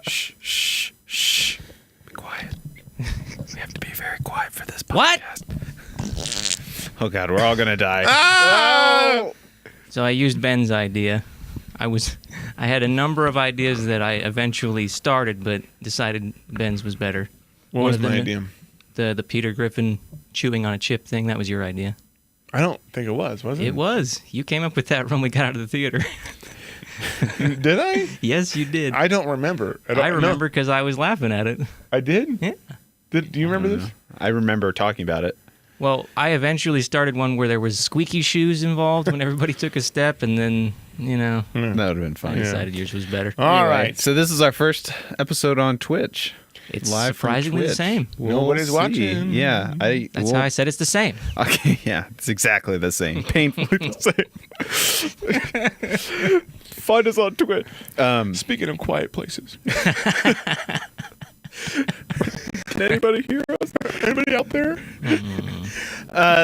Shh, shh, shh. Be quiet. We have to be very quiet for this podcast. What? Oh, God, we're all going to die. Oh! So I used Ben's idea. I had a number of ideas that I eventually started, but decided Ben's was better. What was my idea? The Peter Griffin chewing on a chip thing, that was your idea. I don't think it was it? It was. You came up with that when we got out of the theater. Did I? Yes, you did. I don't remember. I remember because I was laughing at it. I did? Yeah. Do you remember this? I remember talking about it. Well, I eventually started one where there was squeaky shoes involved when everybody took a step, and then, That would have been I fun. decided yours was better. All right. So this is our first episode on Twitch. It's Live from surprisingly the Twitch. same. Nobody's see. watching. Yeah. That's how I said it's the same. Okay, yeah. It's exactly the same. Painfully the same. Find us on Twitch. Speaking of quiet places. Can anybody hear us? Anybody out there?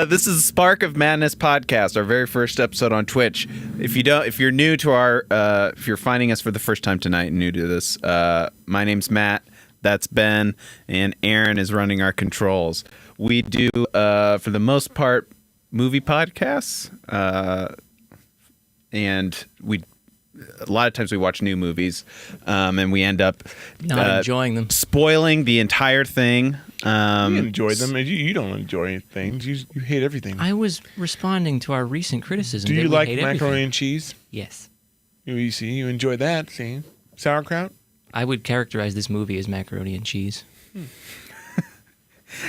This is Spark of Madness podcast, our very first episode on Twitch. If you're new to if you're finding us for the first time tonight and new to this, my name's Matt. That's Ben, and Aaron is running our controls. We do, for the most part, movie podcasts, and a lot of times we watch new movies, and we end up Not enjoying them. spoiling the entire thing. You enjoy them. You don't enjoy things. You hate everything. I was responding to our recent criticism. Do that you we like hate macaroni everything. and cheese? Yes. You see, you enjoy that. See, sauerkraut. I would characterize this movie as macaroni and cheese.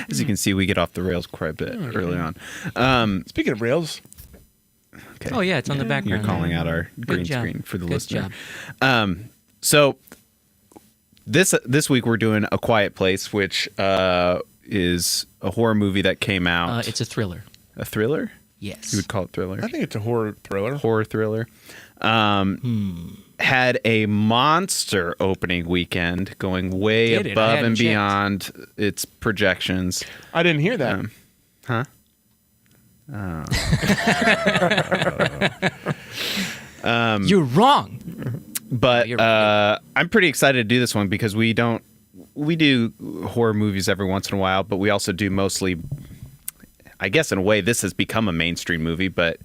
As you can see, we get off the rails quite a bit early on. Speaking of rails, Okay. Oh, yeah, it's on the background. You're calling out our green job. screen for the Good listener. job. So this week we're doing A Quiet Place, which is a horror movie that came out. It's a thriller. A thriller? Yes. You would call it thriller? I think it's a horror thriller. Horror thriller. Had a monster opening weekend, going way Did it? I above hadn't and checked. beyond its projections. I didn't hear that. Huh? You're wrong. But you're right. I'm pretty excited to do this one because we do horror movies every once in a while, but we also do mostly, I guess in a way this has become a mainstream movie, but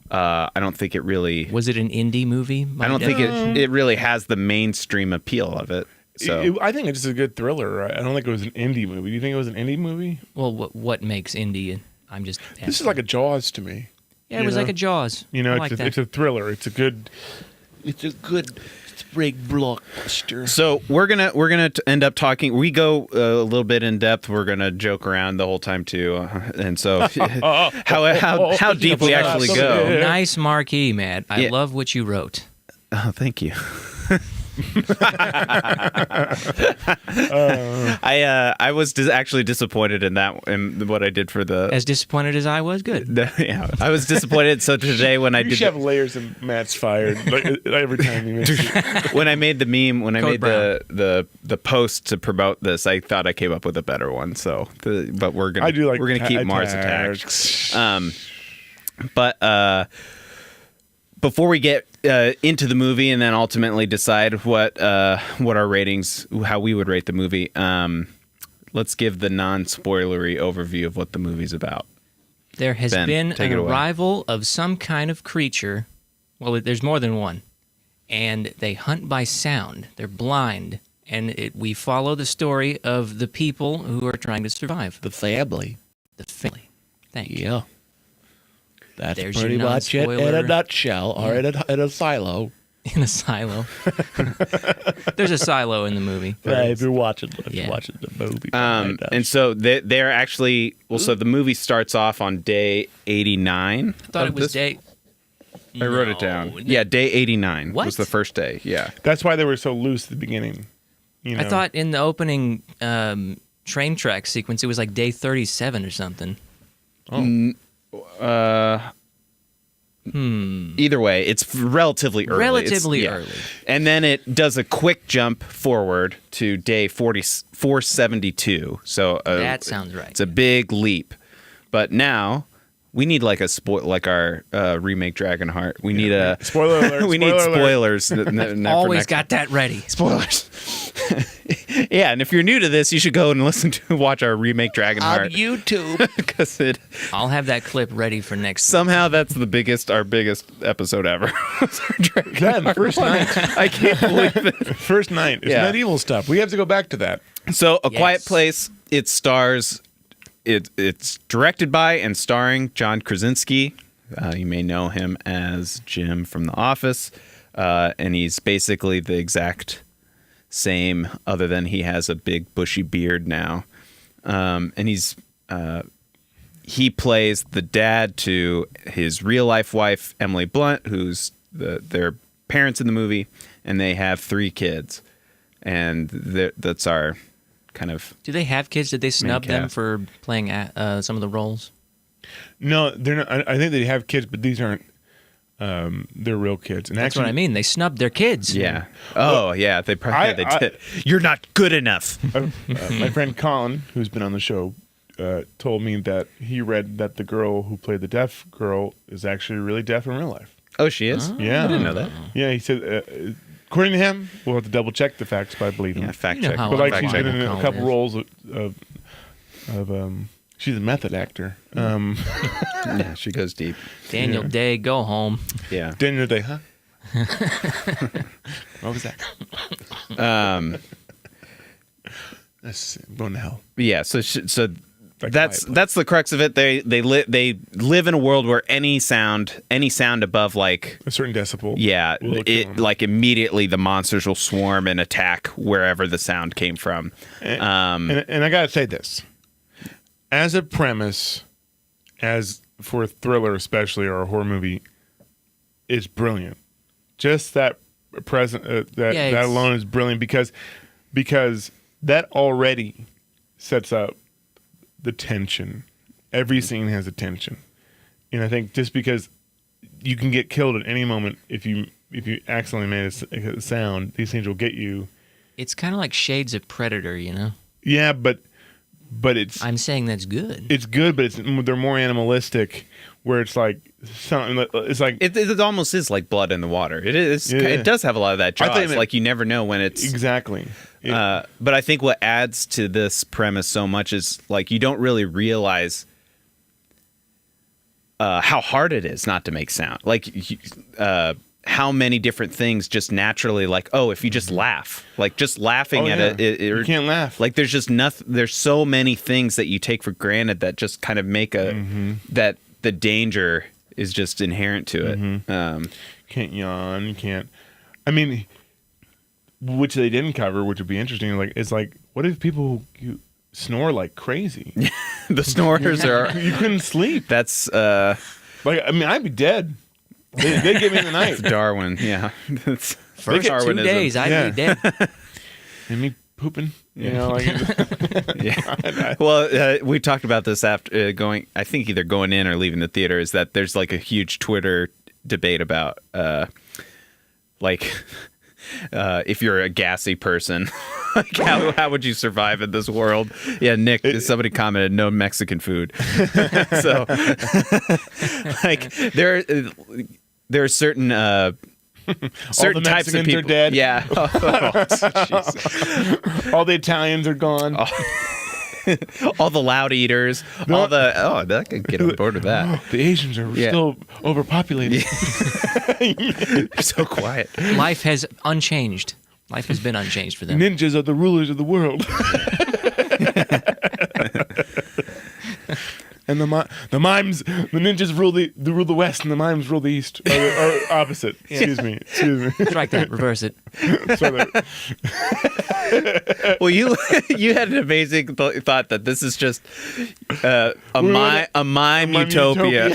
I don't think it really, Was it an indie movie? I don't think it really has the mainstream appeal of it. So I think it's just a good thriller. I don't think it was an indie movie. Do you think it was an indie movie? Well, what makes indie? I'm just asking. This is like a Jaws to me. Yeah, it was like a Jaws. You know, I it's like a, that. it's a thriller. It's a good spring blockbuster. So we're gonna end up talking. We go a little bit in depth. We're gonna joke around the whole time too, and so how deep we actually go. Nice marquee, Matt. I Yeah. love what you wrote. Oh, thank you. I was actually disappointed in what I did for the. As disappointed as I was, good. Yeah, I was disappointed. So today when I You did should have layers of Matt's fired like, every time you mention it. when I made the meme, when I Code made the post to promote this, I thought I came up with a better one. So, but we're gonna I do like we're gonna keep Mars attacks. But before we get into the movie and then ultimately decide what our ratings, how we would rate the movie, let's give the non-spoilery overview of what the movie's about. There has Ben, been take an it away. arrival of some kind of creature. Well, there's more than one. And they hunt by sound. They're blind. And we follow the story of the people who are trying to survive. The family. The family. Thank you. Yeah. That's There's pretty your much it in a non-spoiler. nutshell, or in a silo. In a silo. There's a silo in the movie. If you're watching Yeah. the movie. behind us. And so they're actually so the movie starts off on day 89. I thought it was day. I wrote it down. Yeah, day 89 What? was the first day. Yeah. That's why they were so loose at the beginning. You know? I thought in the opening train track sequence it was like day 37 or something. Either way, it's relatively early. Relatively early. And then it does a quick jump forward to day 472. So That sounds right. It's a big leap. But now We need like a like our remake Dragonheart. We need a Spoiler alert. we need spoiler alert. spoilers. Always got that ready. spoilers. Yeah, and if you're new to this, you should go and watch our remake Dragonheart YouTube. because it I'll have that clip ready for next. somehow that's our biggest episode ever. Yeah, the first night. I can't believe it. First night. It's Yeah. medieval stuff. We have to go back to that. So, A Quiet Yes. Place. It stars. It's directed by and starring John Krasinski. You may know him as Jim from The Office, and he's basically the exact same, other than he has a big bushy beard now. And he plays the dad to his real life wife Emily Blunt, who's their parents in the movie, and they have 3 kids, and that's our kind of. Do they have kids? Did they snub them cast. for playing some of the roles? No, they're not. I think they have kids, but these aren't. They're real kids. And That's what I mean. They snubbed their kids. Yeah. Oh, yeah. They probably they did. You're not good enough. My friend Colin, who's been on the show, told me that he read that the girl who played the deaf girl is actually really deaf in real life. Oh, she is. Yeah, I didn't know that. Yeah, he said. According to him, we'll have to double check the facts, but I believe him. Yeah, fact You know check. how But like Fact she's check. been in a Colin couple is. roles of she's a method actor. Yeah, she goes deep. Daniel Day, go home. Yeah. Daniel Day, huh? What was that? That's going to hell. Yeah. So Like that's Quiet that's the crux of it. They live in a world where any sound above like A certain decibel. yeah, will kill it him. like immediately the monsters will swarm and attack wherever the sound came from. And I gotta say this, as a premise, as for a thriller especially or a horror movie, it's brilliant. Just that that alone is brilliant because that already sets up the tension. Every scene has a tension, and I think just because you can get killed at any moment if you accidentally made a sound, these things will get you. It's kind of like Shades of Predator, you know? Yeah, but it's I'm saying that's good. it's good, but they're more animalistic, where it's like something. It's like It almost is like blood in the water. It is. Yeah. It does have a lot of that I thought you jaws. meant- Like you never know when it's. exactly. But I think what adds to this premise so much is like you don't really realize how hard it is not to make sound. Like how many different things just naturally, like, oh, if you just laugh, like just laughing at it, you can't laugh. Like there's just nothing. There's so many things that you take for granted that just kind of make that the danger is just inherent to it. Can't yawn. Can't. I mean, which they didn't cover, which would be interesting. Like, it's like, what if people snore like crazy? The snorers are. You couldn't sleep. That's Like, I mean, I'd be dead. They get me in the night. Darwin. Yeah. That's First 2 Darwinism. days, I'd be dead. And me pooping. You know, like Yeah. Well, we talked about this after I think either going in or leaving the theater, is that there's like a huge Twitter debate about if you're a gassy person, like how would you survive in this world? Yeah, Nick, somebody commented, no Mexican food. So, like there are certain certain types of Mexicans people. are dead. Yeah. Oh, jeez. all the Italians are gone. All the loud eaters. That could get on board with that. The Asians are Yeah. still overpopulated. You're so quiet. Life has unchanged. Life has been unchanged for them. Ninjas are the rulers of the world. And the mimes, the ninjas rule the west, and the mimes rule the east, or opposite. Excuse me. Strike that. Reverse it. Sorry. Well, you had an amazing thought that this is just a mime utopia.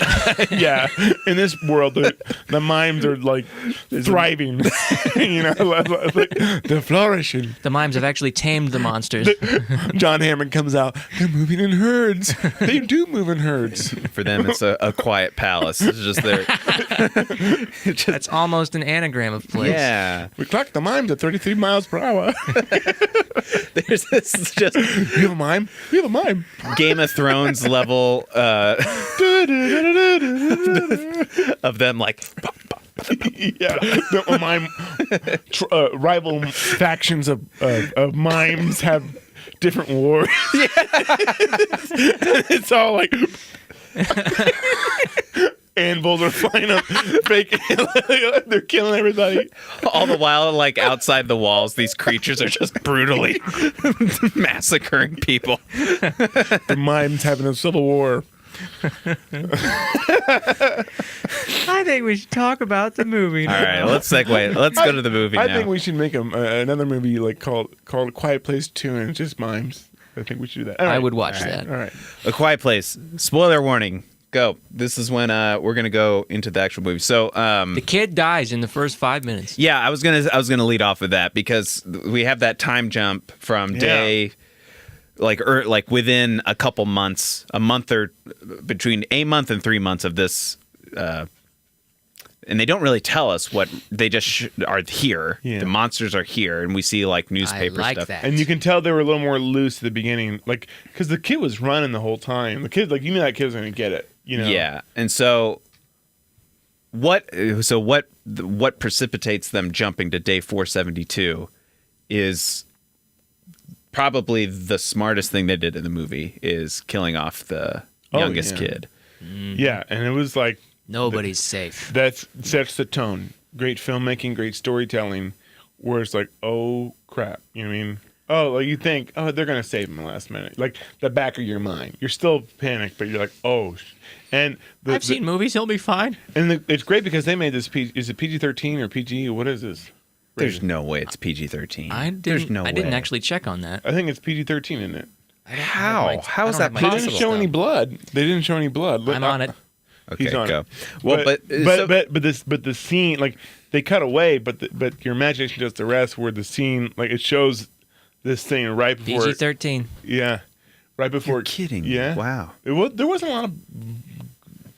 Yeah, in this world, the mimes are like thriving. You know, like, they're flourishing. The mimes have actually tamed the monsters. John Hammond comes out. They're moving in herds. They do move in herds. For them, it's a quiet palace. It's just their. That's almost an anagram of place. Yeah. We clocked the mimes at 33 miles per hour. There's this just You have a mime? We have a mime. Game of Thrones level of them like Yeah, the mime rival factions of mimes have different wars. It's all like anvils are flying up, fake. They're killing everybody. all the while like outside the walls these creatures are just brutally massacring people. The mimes having a civil war. I think we should talk about the movie. All right, let's segue. Let's go to the movie I now. think we should make another movie like called Quiet Place 2, and it's just mimes. I think we should do that. All I right. would watch that. All right. A Quiet Place. Spoiler warning. Go. This is when we're gonna go into the actual movie. So The kid dies in the first 5 minutes. yeah, I was gonna lead off with that because we have that time jump from day like within a couple months, a month or between a month and 3 months of this and they don't really tell us what they just are here. Yeah. The monsters are here, and we see like newspaper I like stuff. that. And you can tell they were a little more loose at the beginning, like because the kid was running the whole time. The kid, like you knew that kid was going to get it. You know. Yeah, and so what precipitates them jumping to day 472 is probably the smartest thing they did in the movie is killing off the youngest yeah. kid. Yeah, and it was like Nobody's safe. that sets the tone. Great filmmaking, great storytelling. Where it's like, oh crap, you know what I mean? Oh, like you think, oh, they're gonna save him in the last minute. Like the back of your mind, you're still panicked, but you're like, oh. And I've seen movies. He'll be fine. and it's great because they made this is it PG-13 or PG? What is this? There's no way it's PG-13. There's no way. I didn't actually check on that. I think it's PG-13 in it. How? How is that They possible? didn't show any blood. They didn't show any blood. I'm on it. Okay, He's on go. it. Well, but the scene, like they cut away, but your imagination does the rest. Where the scene, like it shows this thing right before, PG-13. yeah, right before. You're kidding. Yeah, Wow. There wasn't a lot of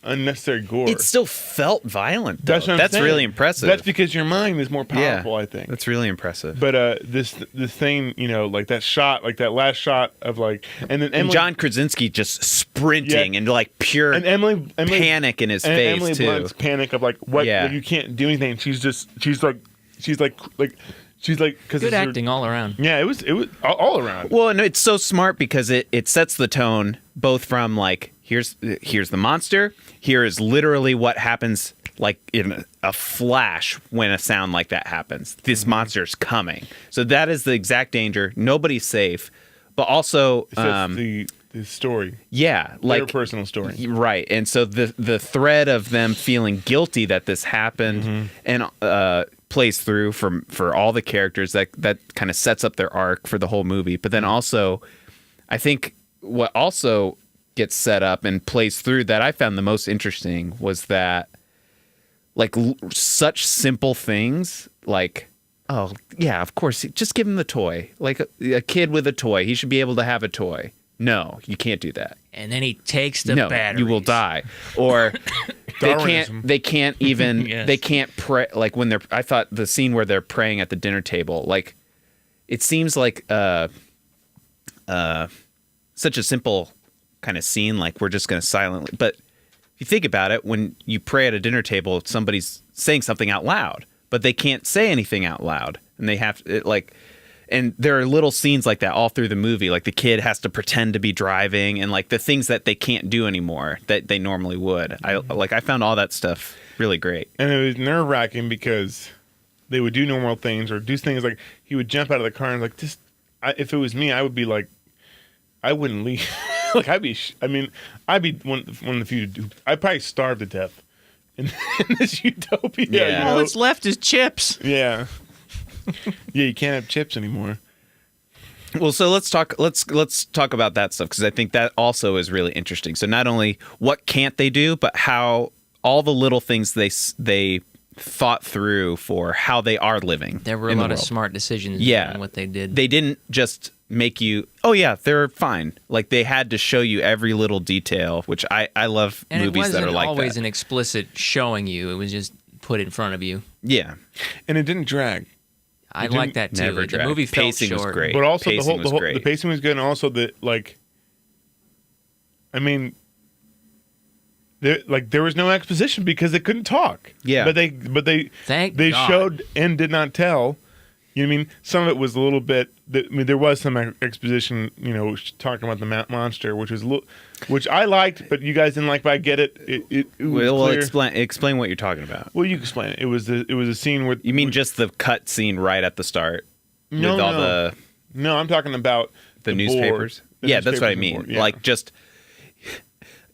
unnecessary gore. It still felt violent. Though. That's what I'm saying. really impressive. That's because your mind is more powerful, I think. That's really impressive. But this thing, you know, like that shot, like that last shot of like, and then and Emily, John Krasinski just sprinting Yeah. and like pure and Emily panic in his and face Emily too. Blunt's panic of like what Yeah. like, you can't do anything. She's like because Good acting all around. Yeah, it was all around. Well, and it's so smart because it sets the tone both from like here's the monster. Here is literally what happens like in a flash when a sound like that happens. This monster's coming. So that is the exact danger. Nobody's safe. But also It's the story, yeah, their like personal story. right. And so the thread of them feeling guilty that this happened and plays through for all the characters that kind of sets up their arc for the whole movie. But then also I think what also gets set up and plays through that I found the most interesting was that like such simple things like, oh yeah, of course, just give him the toy. Like a kid with a toy, he should be able to have a toy. No, you can't do that. And then he takes the No, batteries. you will die. Or Darwinism. they can't even Yes. they can't pray like when they're I thought the scene where they're praying at the dinner table, like it seems like such a simple kind of scene, like we're just going to silently, but if you think about it, when you pray at a dinner table, somebody's saying something out loud, but they can't say anything out loud, and they have to and there are little scenes like that all through the movie, like the kid has to pretend to be driving, and like the things that they can't do anymore that they normally would. I found all that stuff really great. And it was nerve wracking because they would do normal things or do things like he would jump out of the car and like this. If it was me, I would be like, I wouldn't leave. Like I'd be one of the few. I'd probably starve to death in this utopia. Yeah. You All know? that's left is chips. Yeah. Yeah, you can't have chips anymore. Well, so let's talk about that stuff because I think that also is really interesting. So not only what can't they do, but how all the little things they thought through for how they are living. There were a in the lot of world. smart decisions Yeah. in what they did. They didn't just make you, oh yeah, they're fine. Like they had to show you every little detail, which I love and movies it that wasn't are like always that. an explicit showing you. It was just put in front of you. Yeah. And it didn't drag. I like that too. Never The dragged. movie felt Pacing was short. great. But also Pacing was the great. pacing was good, and also I mean, there was no exposition because they couldn't talk. Yeah. but they Thank they God. showed and did not tell. You know what I mean? Some of it was a little bit. I mean, there was some exposition. You know, talking about the monster, which was which I liked, but you guys didn't like. But I get it. It was Well, clear. explain what you're talking about. Well, you can explain it. It was a scene where You mean just the cut scene right at the start No, with all no. No, I'm talking about the board. newspapers? The Yeah, that's what I newspapers and mean. board, yeah. Like just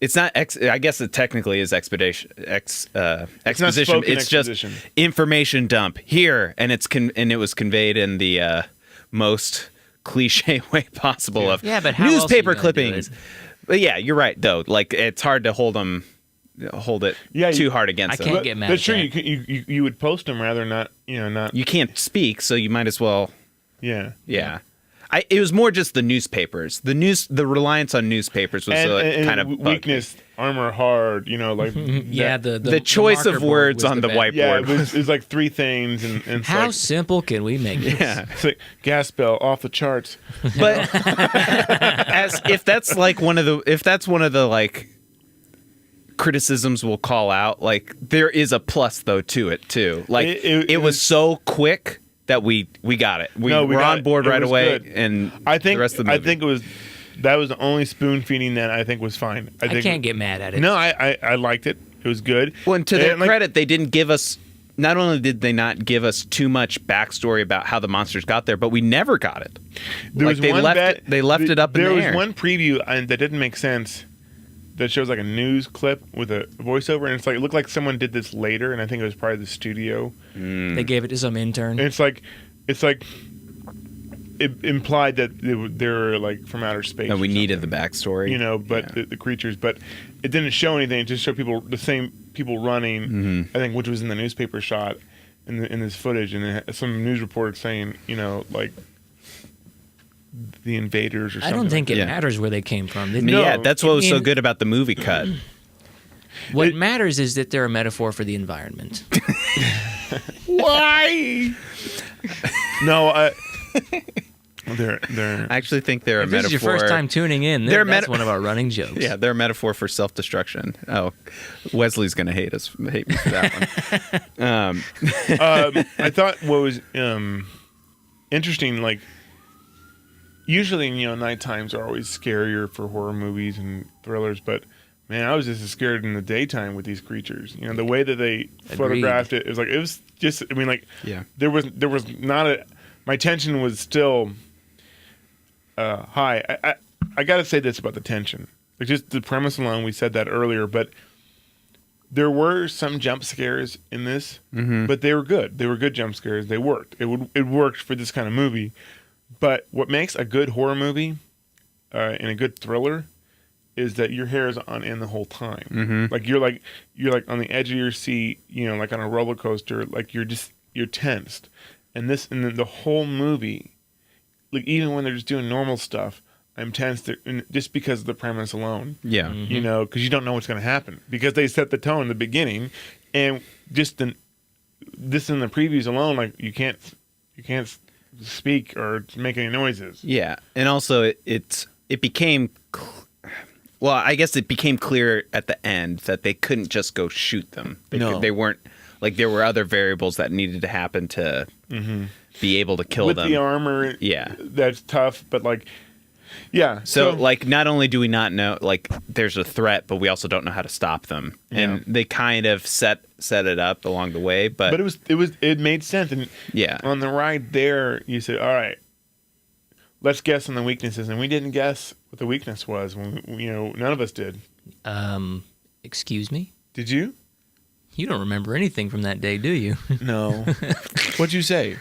it's not I guess it technically is exposition. Exposition. spoken It's just exposition. information dump here, and and it was conveyed in the most cliche way possible of Yeah, but how else are you newspaper gonna do clippings. it? But yeah, you're right though. Like it's hard to hold it Yeah, too you- hard against I them. can't get mad That's at true. that. You would post them rather not. Not. You can't speak, so you might as well. Yeah. Yeah. It was more just the newspapers. The reliance on newspapers was And kind of bugged me. weakness, armor hard. Like Yeah, that- the choice marker of board words was on the bad. whiteboard. Yeah, it was like three things, and it's How like, simple can we make this? Yeah. it's like gas bill off the charts. But as if that's one of the like criticisms we'll call out, like there is a plus though to it too. Like It it was so quick that we got it. We No, we were got on it. board It right was away, good. and I think the rest of the movie. I think that was the only spoon feeding that I think was fine. I think, can't get mad at it. No, I liked it. It was good. Well, and to their like, credit, they didn't give us. Not only did they not give us too much backstory about how the monsters got there, but we never got it. There Like, was they one left bet, it- they left it up in There the was air. one preview that didn't make sense. That shows like a news clip with a voiceover, and it looked like someone did this later, and I think it was probably the studio. They gave it to some intern. And it's like it implied that they were like from outer space. No, we or needed the something, backstory. but the creatures, but it didn't show anything. It just showed the same people running. Mm-hmm. I think, which was in the newspaper shot in this footage, and it had some news report saying, like the invaders or I something. don't think it Yeah. matters where they came from. No. Yeah, that's what was so in- good about the movie cut. What matters is that they're a metaphor for the environment. Why? No, they're I actually think they're a If this metaphor. is your first time tuning in, They're that's meta- one of our running jokes. Yeah, they're a metaphor for self-destruction. Oh, Wesley's gonna hate me for that one. I thought what was interesting, like usually night times are always scarier for horror movies and thrillers, but man, I was just as scared in the daytime with these creatures. The way that they photographed it, it was just. I mean, like Yeah. there was not a. My tension was still high. I got to say this about the tension. Like just the premise alone, we said that earlier, but there were some jump scares in this, but they were good. They were good jump scares. They worked. It worked for this kind of movie. But what makes a good horror movie and a good thriller is that your hair is on end the whole time. Like you're on the edge of your seat, like on a roller coaster. Like you're tensed. And then the whole movie, like even when they're just doing normal stuff, I'm tense just because of the premise alone. Yeah. Because you don't know what's going to happen because they set the tone in the beginning, and just this in the previews alone, like you can't speak or make any noises. Yeah, and also it became. Well, I guess it became clear at the end that they couldn't just go shoot them. They weren't like there were other variables that needed to happen to be able to kill With them. the armor, Yeah. that's tough. But like, yeah. So, like, not only do we not know, like, there's a threat, but we also don't know how to stop them. And they kind of set it up along the way, but it made sense. And yeah, on the ride there, you said, "All right, let's guess on the weaknesses," and we didn't guess what the weakness was. When none of us did. Excuse me? Did you? You don't remember anything from that day, do you? No. What'd you say?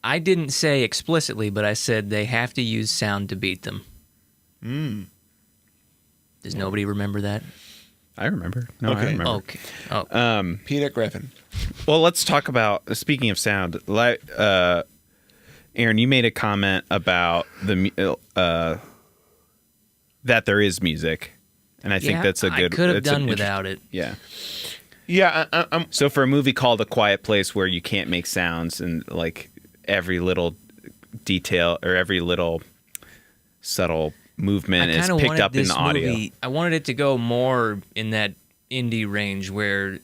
I didn't say explicitly, but I said they have to use sound to beat them. Does nobody remember that? I remember. No, I Okay. remember. Okay. Oh, Peter Griffin. Well, let's talk about speaking of sound. Like, Aaron, you made a comment about that there is music, and I think yeah, that's a good. I could have it's an done interest- without it. Yeah. Yeah, I'm. So for a movie called A Quiet Place, where you can't make sounds, and like, every little detail or every little subtle movement is kinda picked wanted up in this the audio. movie- I wanted it to go more in that indie range where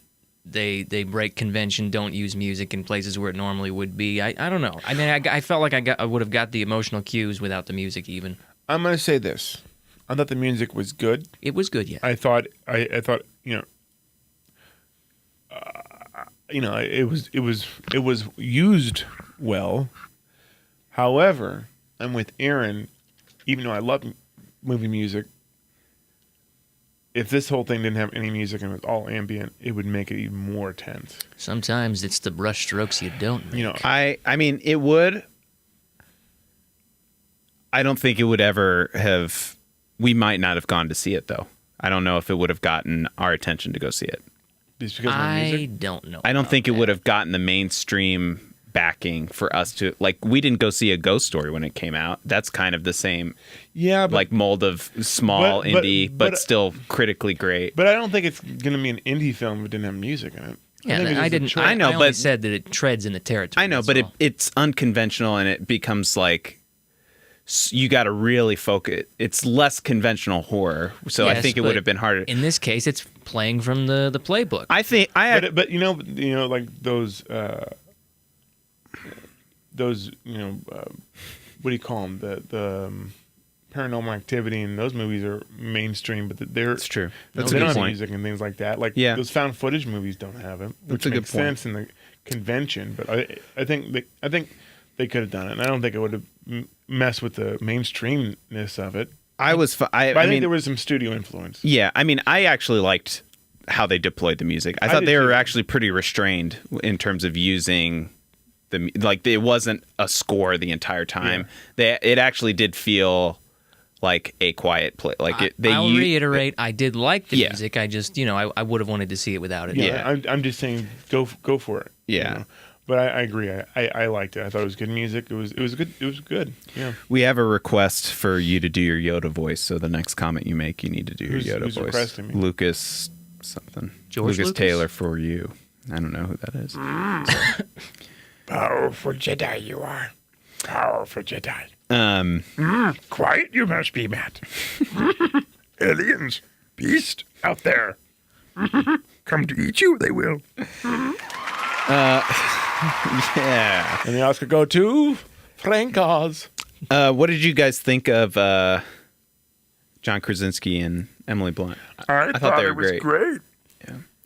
they break convention, don't use music in places where it normally would be. I don't know. I mean, I felt like I would have got the emotional cues without the music even. I'm going to say this. I thought the music was good. It was good, yeah. I thought it was used well. However, I'm with Aaron. Even though I love movie music, if this whole thing didn't have any music and it was all ambient, it would make it even more tense. Sometimes it's the brush strokes you don't make. You know, I mean, it would. I don't think it would ever have. We might not have gone to see it though. I don't know if it would have gotten our attention to go see it. just because of the I music. don't know. I don't about think it that. would have gotten the mainstream backing for us to like. We didn't go see A Ghost Story when it came out. That's kind of the same Yeah, but, like mold of small But- indie, but but- still critically great. but I don't think it's going to be an indie film if it didn't have music in it. Yeah, think it's I just a didn't. choice. I know, only but- said that it treads in the territory. I know, that's but all. it's unconventional and it becomes like you got to really focus. It's less conventional horror, so I Yes, think it would but have been harder. in this case, it's playing from the playbook. I think I had, But you know, like those, what do you call them? The Paranormal Activity and those movies are mainstream, but they're It's true. That's they a don't good have point. music and things like that. Like Yeah. those found footage movies don't have it, which That's a good makes point. sense in the convention. But I think they could have done it. And I don't think it would have messed with the mainstreamness of it. I was. But I think there was some studio influence. Yeah, I mean, I actually liked how they deployed the music. I thought did they were too. actually pretty restrained in terms of using the like. It wasn't a score the entire time. It actually did feel like a quiet play. Like I'll reiterate, I did like the Yeah. music. I just, I would have wanted to see it without it. Yeah, I'm just saying, go for it. Yeah. But I agree. I liked it. I thought it was good music. It was good. It was good. Yeah. We have a request for you to do your Yoda voice. So the next comment you make, you need to do Who's- your Yoda who's voice. requesting me? Lucas something. George Lucas Lucas? Taylor for you. I don't know who that is. Powerful Jedi you are. Powerful Jedi. Um, Quiet you must be, Matt. Aliens, beast out there. Come to eat you, they will. yeah. And the Oscar go to Frank Oz. What did you guys think of John Krasinski and Emily Blunt? I thought they it were was great. great.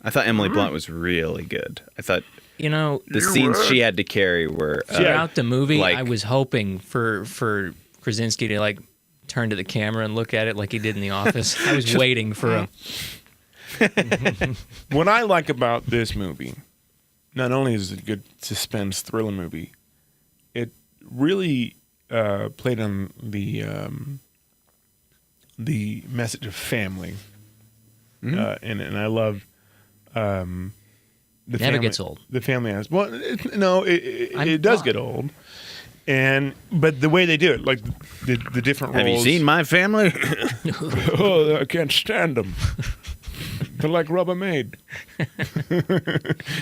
I thought Emily Blunt was really good. I thought the You scenes were. she had to carry were Throughout the movie, like- I was hoping for Krasinski to like turn to the camera and look at it like he did in The Office. I was waiting for a. What I like about this movie, not only is it a good suspense thriller movie, it really played on the message of family, and I love the Never family, gets old. The family has it I'm does not. get old, but the way they do it, like the different roles. Have you seen My Family? Oh, I can't stand them. They're like Rubbermaid.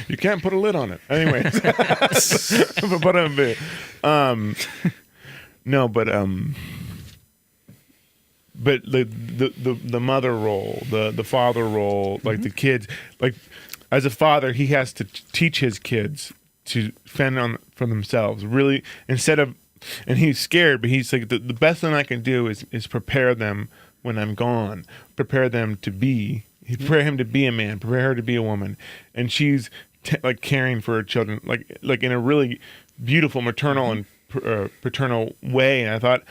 You can't put a lid on it. Anyways, but the mother role, the father role, like the kids, like as a father, he has to teach his kids to fend on for themselves. Really, instead of, and he's scared, but he's like the best thing I can do is prepare them when I'm gone, prepare them to be. Prepare him to be a man, prepare her to be a woman, and she's like caring for her children, like in a really beautiful maternal and paternal way. And I thought,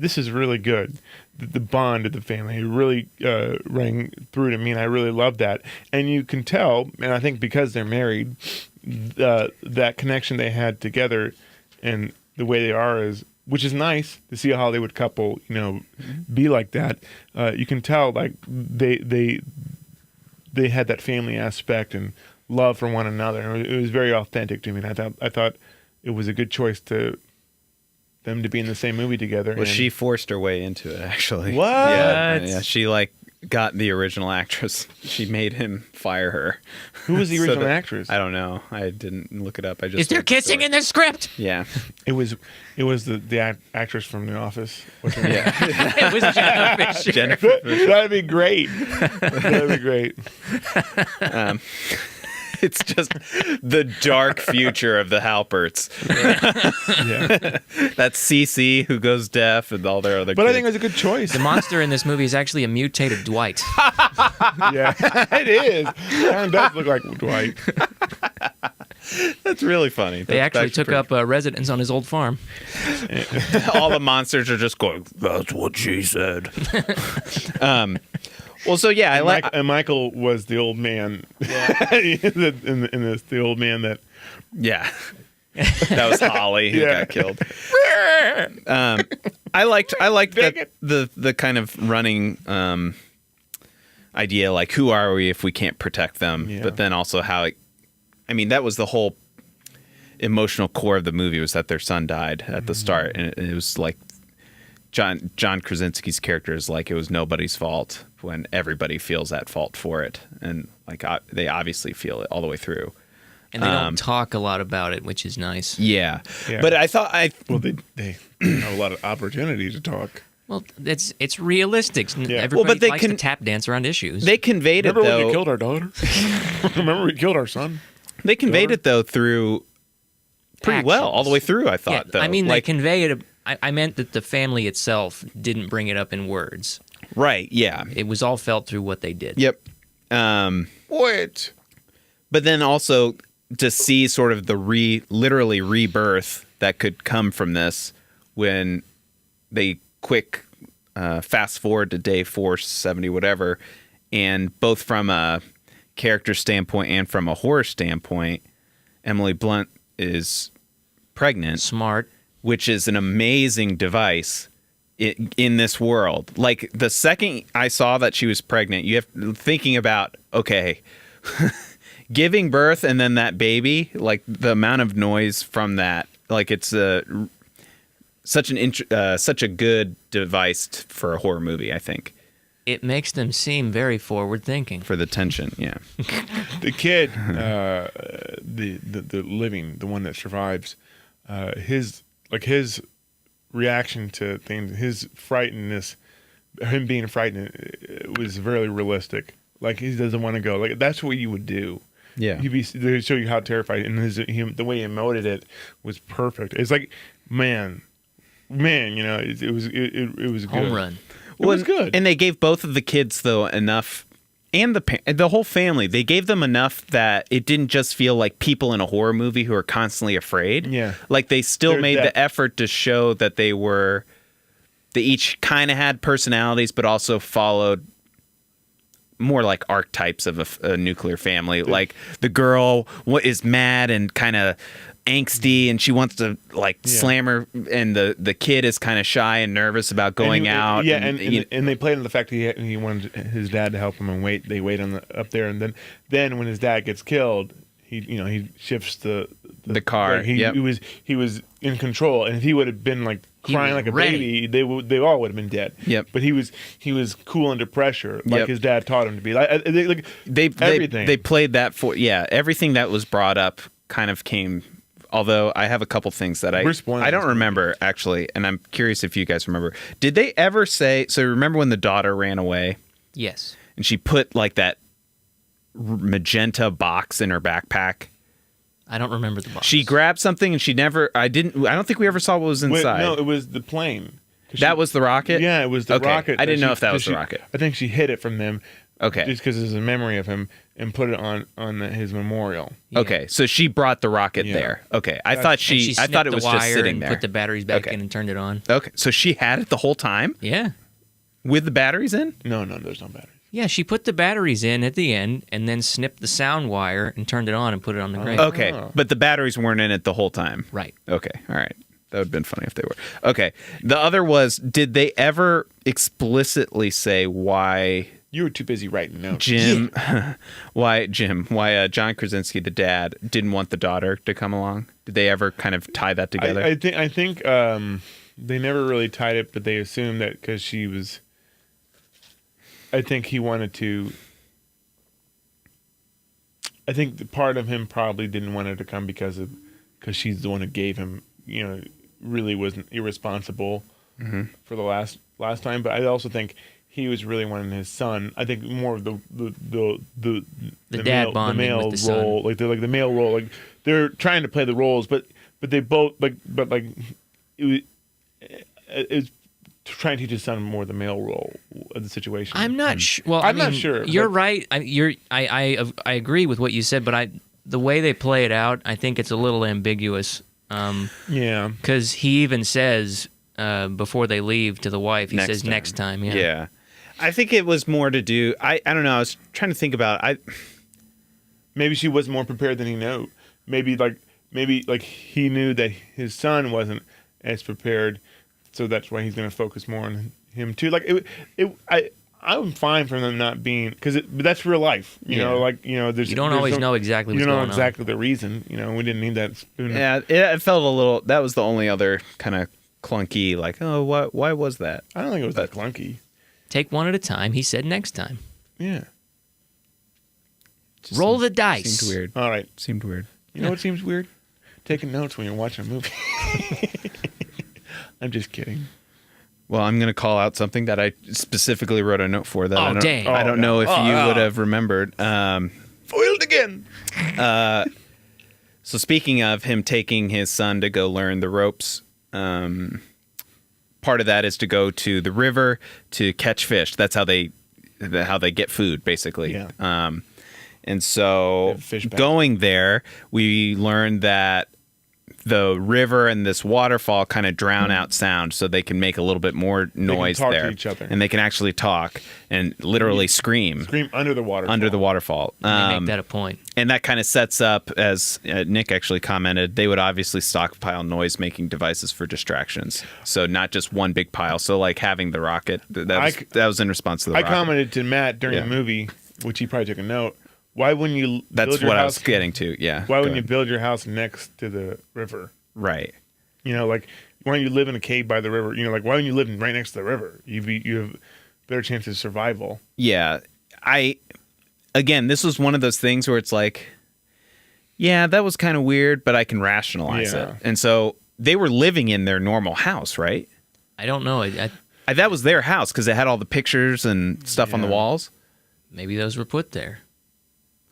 this is really good. The bond of the family really rang through to me, and I really love that. And you can tell, and I think because they're married, that connection they had together and the way they are is. Which is nice to see a Hollywood couple, be like that. You can tell, like they had that family aspect and love for one another. It was very authentic to me. And I thought it was a good choice to them to be in the same movie together. Well, and she forced her way into it, actually. What? Yeah, she like got the original actress. She made him fire her. Who was the So original that- actress? I don't know. I didn't look it up. I just Is there read the kissing story. in the script? Yeah. It was the actress from The Office. What's her name? Yeah. It was Jenna Fisher. Jennifer. That'd be great. That'd be great. It's just the dark future of the Halperts. Yeah. That's Cece who goes deaf and all their other But I kids. think it was a good choice. The monster in this movie is actually a mutated Dwight. Yeah, it is. Kind of does look like Dwight. That's really funny. They actually took up residence on his old farm. all the monsters are just going, that's what she said. Well, so yeah, I like. And Michael was the old man. Yeah. in this, the old man that. Yeah. That was Holly who Yeah. got killed. I liked that the kind of running idea, like who are we if we can't protect them? Yeah. But then also how that was the whole emotional core of the movie, was that their son died at the start, and it was like John Krasinski's character is like, it was nobody's fault when everybody feels at fault for it, and like they obviously feel it all the way through. And they don't talk a lot about it, which is nice. Yeah. Yeah. But I thought Well, they have a lot of opportunity to talk. Well, it's realistic. Yeah. Everybody Well, but they likes can- to tap dance around issues. they conveyed it Remember when though. we killed our daughter? Remember we killed our son? They conveyed it though through pretty well all the way through. I Yeah, thought though. I mean, like, they convey it. I meant that the family itself didn't bring it up in words. right? Yeah. It was all felt through what they did. Yep. What? But then also to see sort of the literally rebirth that could come from this when they quick fast forward to day 470 whatever, and both from a character standpoint and from a horror standpoint, Emily Blunt is pregnant, Smart. which is an amazing device in this world. Like the second I saw that she was pregnant, you have thinking about, okay, giving birth and then that baby, like the amount of noise from that, like it's such a good device for a horror movie, I think, It makes them seem very forward thinking. for the tension. Yeah. The kid, the living, the one that survives, his reaction to things, his frightenedness, him being frightened, was very realistic. Like he doesn't want to go. Like that's what you would do. Yeah. They show you how terrified, and the way he emoted it was perfect. It's like, man, it was good. Home run. It was good. And they gave both of the kids though enough, and the whole family. They gave them enough that it didn't just feel like people in a horror movie who are constantly afraid. Yeah. Like they still There's made depth. the effort to show that they each kind of had personalities, but also followed more like archetypes of a nuclear family. Like the girl is mad and kind of angsty, and she wants to slam her, and the kid is kind of shy and nervous about going out. Yeah, and they played on the fact that he wanted his dad to help him and wait. They wait up there, and then when his dad gets killed, he shifts the car. He Yep. he was in control, and if he would have been like He crying was like a ready. baby, they all would have been dead. Yep. But he was cool under pressure, like Yep. his dad taught him to be. Like everything. They played that for everything that was brought up kind of came. Although I have a couple things that We're spoiling I don't this remember actually, and I'm curious if you guys remember. Did they ever say? So remember when the daughter ran away Yes. and she put like that magenta box in her backpack? I don't remember the box. She grabbed something and she never. I don't think we ever saw what was Wait, inside. no, it was the plane. that was the rocket. Yeah, it was the Okay. rocket. I didn't that know if that was the she- rocket. I think she hid it from them. Okay. Just because it's a memory of him, and put it on his memorial. Yeah. Okay, so she brought the rocket Yeah. there. Okay, I thought And she I thought it snipped was the just wire sitting and there. put the batteries back Okay. in and turned it on. Okay, so she had it the whole time Yeah. with the batteries in. No, there's no battery. Yeah, she put the batteries in at the end and then snipped the sound wire and turned it on and put it on the grate. Okay, Oh. but the batteries weren't in it the whole time. Right. Okay, all right. That would have been funny if they were. Okay, the other was, did they ever explicitly say why You were too busy writing notes. why John Krasinski, the dad, didn't want the daughter to come along? Did they ever kind of tie that together? I think they never really tied it, but they assumed that because she was I think he wanted to. I think the part of him probably didn't want her to come because she's the one who gave him, really wasn't irresponsible for the last time. But I also think he was really wanting his son. I think more of the dad bonding the male with the son. role, like the male role, like they're trying to play the roles, but they both it's trying to teach his son more the male role of the situation. I'm not sure. Well, I'm not sure, You're but- right. I agree with what you said, but the way they play it out, I think it's a little ambiguous. Yeah. Because he even says before they leave to the wife, he says next time. Yeah. Yeah. I think it was more to do. I don't know. I was trying to think about. Maybe she was more prepared than he knew. Maybe he knew that his son wasn't as prepared, so that's why he's going to focus more on him too. Like I'm fine for them not being, but that's real life. You don't always know exactly what's you don't know going on. exactly the reason. We didn't need that spoon. Yeah, it felt a little. That was the only other kind of clunky. Like, oh, what? Why was that? I don't think it was that clunky. Take one at a time. He said next time. Yeah. Roll the dice. Seemed weird. All right. Seemed weird. You know what seems weird? Taking notes when you're watching a movie. I'm just kidding. Well, I'm going to call out something that I specifically wrote a note for that Oh, dang. I don't know if you would have remembered. Foiled again. So speaking of him taking his son to go learn the ropes, part of that is to go to the river to catch fish. That's how they get food, basically. Yeah. And so Fish back. going there, we learned that the river and this waterfall kind of drown out sound, so they can make a little bit more noise talk to there. each other. And they can actually talk and literally scream Scream under the water. under the waterfall. They make that a point. And that kind of sets up, as Nick actually commented, they would obviously stockpile noise-making devices for distractions. So not just one big pile. So like having the rocket, that was in response to the I rocket. commented to Matt during Yeah. the movie, which he probably took a note. Why wouldn't you? That's build your what I house, was getting to. Yeah. Why Go wouldn't you ahead. build your house next to the river? Right. Like why don't you live in a cave by the river? Like why don't you live right next to the river? You have better chances of survival. Yeah. Again, this was one of those things where it's like, yeah, that was kind of weird, but I can rationalize Yeah. it. And so they were living in their normal house, right? I don't know. That was their house because it had all the pictures and stuff on the Yeah. walls. Maybe those were put there.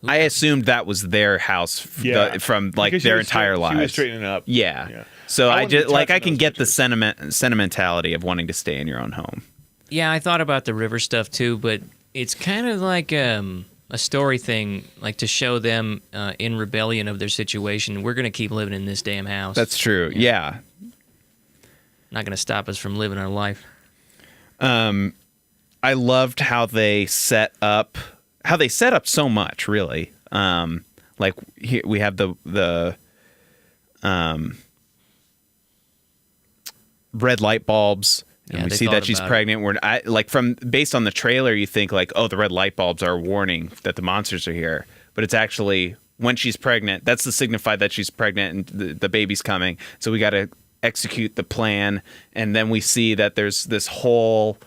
I assumed that was their house from like Because she their was entire She was lives. straightening it up. Yeah. Yeah. So I I wouldn't just be like I touching can those get the pictures. sentimentality of wanting to stay in your own home. Yeah, I thought about the river stuff too, but it's kind of like a story thing, like to show them in rebellion of their situation. We're going to keep living in this damn house. That's true. Yeah. not going to stop us from living our life. I loved how they set up so much, really. Like here we have the red light bulbs, and Yeah, we they see thought that she's about it. pregnant. Based on the trailer, you think like, oh, the red light bulbs are a warning that the monsters are here, but it's actually when she's pregnant. That's to signify that she's pregnant and the baby's coming. So we got to execute the plan, and then we see that there's this whole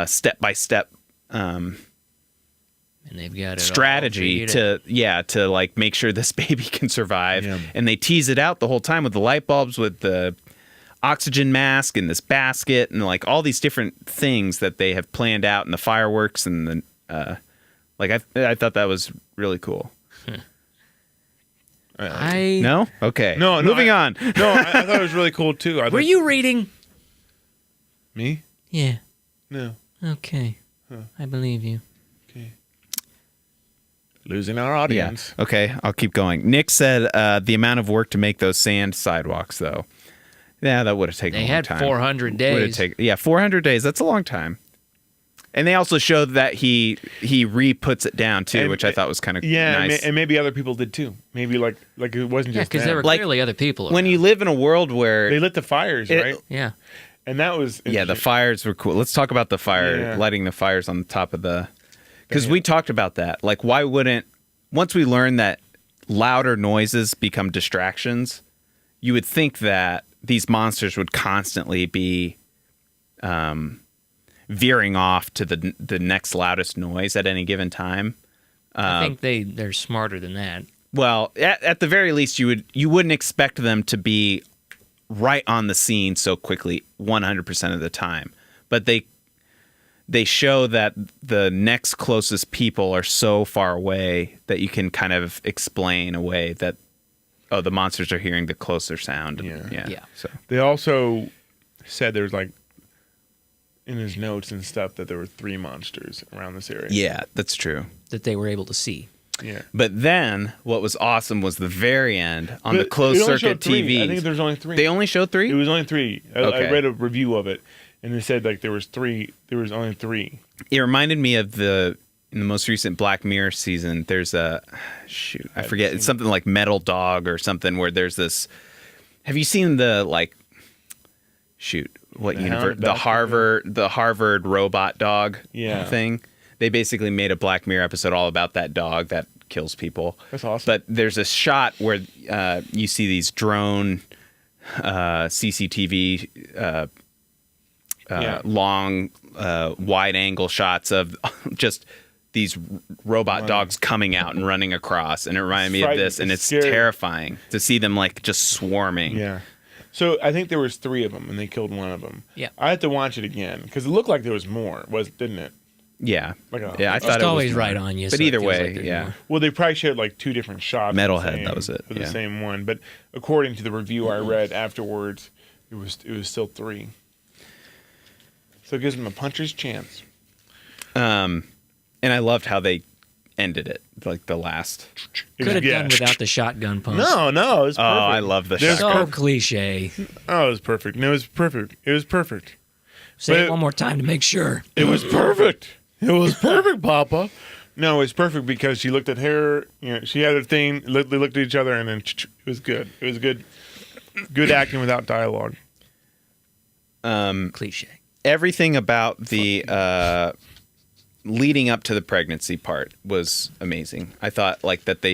step-by-step And they've got it all strategy figured out. to like make sure this baby can survive. Yeah. And they tease it out the whole time with the light bulbs, with the oxygen mask and this basket, and like all these different things that they have planned out, and the fireworks, and the I thought that was really cool. No? Okay. No, Moving on. No, I thought it was really cool too. Were you reading? me? Yeah. No. Okay. I believe you. Okay. Losing our Yeah. audience. Okay, I'll keep going. Nick said the amount of work to make those sand sidewalks, though. Yeah, that would have taken They a long had time. 400 Would've days. 400 days. That's a long time. And they also showed that he re-puts it down, too, And- which I thought was kind of Yeah, nice. and maybe other people did too. Maybe like it wasn't Yeah, just because them. there were Like, clearly other people. when around. you live in a world where... They lit the fires, right? Yeah. And that was Yeah, the fires were cool. Let's talk about the fire, Yeah. lighting the fires on the top of the... Because we talked about that. Like, why wouldn't... Once we learn that louder noises become distractions, you would think that these monsters would constantly be veering off to the next loudest noise at any given time. I think they're smarter than that. Well, at the very least, you wouldn't expect them to be right on the scene so quickly 100% of the time, but they show that the next closest people are so far away that you can kind of explain away that the monsters are hearing the closer sound. Yeah. So They also said there's like in his notes and stuff that there were 3 monsters around this area. yeah, that's true. That they were able to see. Yeah. But then what was awesome was the very end on the But closed it only circuit showed 3. TV. I think there's only 3. They only showed 3? It was only 3. I Okay. read a review of it, and it said like there was 3. There was only 3. It reminded me of in the most recent Black Mirror season, there's I forget, it's something like Metal Dog or something where there's this. Have you seen the the Harvard robot dog Yeah. thing? They basically made a Black Mirror episode all about that dog that kills people. That's awesome. But there's a shot where you see these drone CCTV long wide angle shots of just these robot dogs coming out and running across, and it reminded me of Frightening. this, and it's Scary. terrifying to see them like just swarming. Yeah. So I think there was 3 of them, and they killed one of them. Yeah. I had to watch it again because it looked like there was more, didn't it? Yeah, Like yeah. I It's thought it was always more. right on you. But so it either feels way, like there's yeah. more. Well, they probably showed like 2 different shots. of the Metalhead, same- that was it, of the yeah. same one, but according to the review I read afterwards, it was still 3. So it gives them a puncher's chance. And I loved how they ended it, like the last. Could have Yeah. done without the shotgun punch. No, it was perfect. Oh, I love the There's shotgun. So cliche. Oh, it was perfect. No, it was perfect. It was perfect. Say But- it one more time to make sure. It was perfect. It was perfect, Papa. No, it was perfect because she looked at her. She had her thing. They looked at each other, and then it was good. It was good. Good acting without dialogue. Cliche. Everything about the leading up to the pregnancy part was amazing. I thought like that they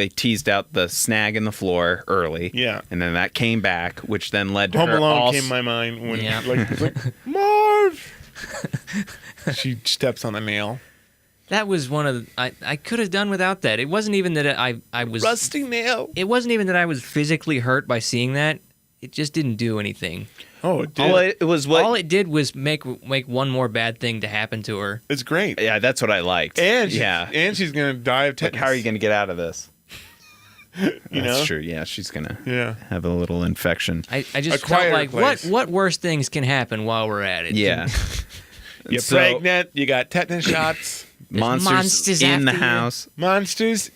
teased out the snag in the floor early, Yeah. and then that came back, which then led to Home her Alone also, came to my mind when Yeah. it's like Marv. She steps on the nail. That was one of the, I could have done without that. It wasn't even that I was Rusty nail. It wasn't even that I was physically hurt by seeing that. It just didn't do anything. Oh, it did. All it was what. All it did was make one more bad thing to happen to her. It's great. Yeah, that's what I liked. And yeah, and she's gonna die of like, tetanus. how are you going to get out of this? You That's know? true. Yeah, she's gonna Yeah. have a little infection. I A just felt quieter like place. what worse things can happen while we're at it. Yeah, You're So, pregnant. You got tetanus shots. monsters in the after you. house. Monsters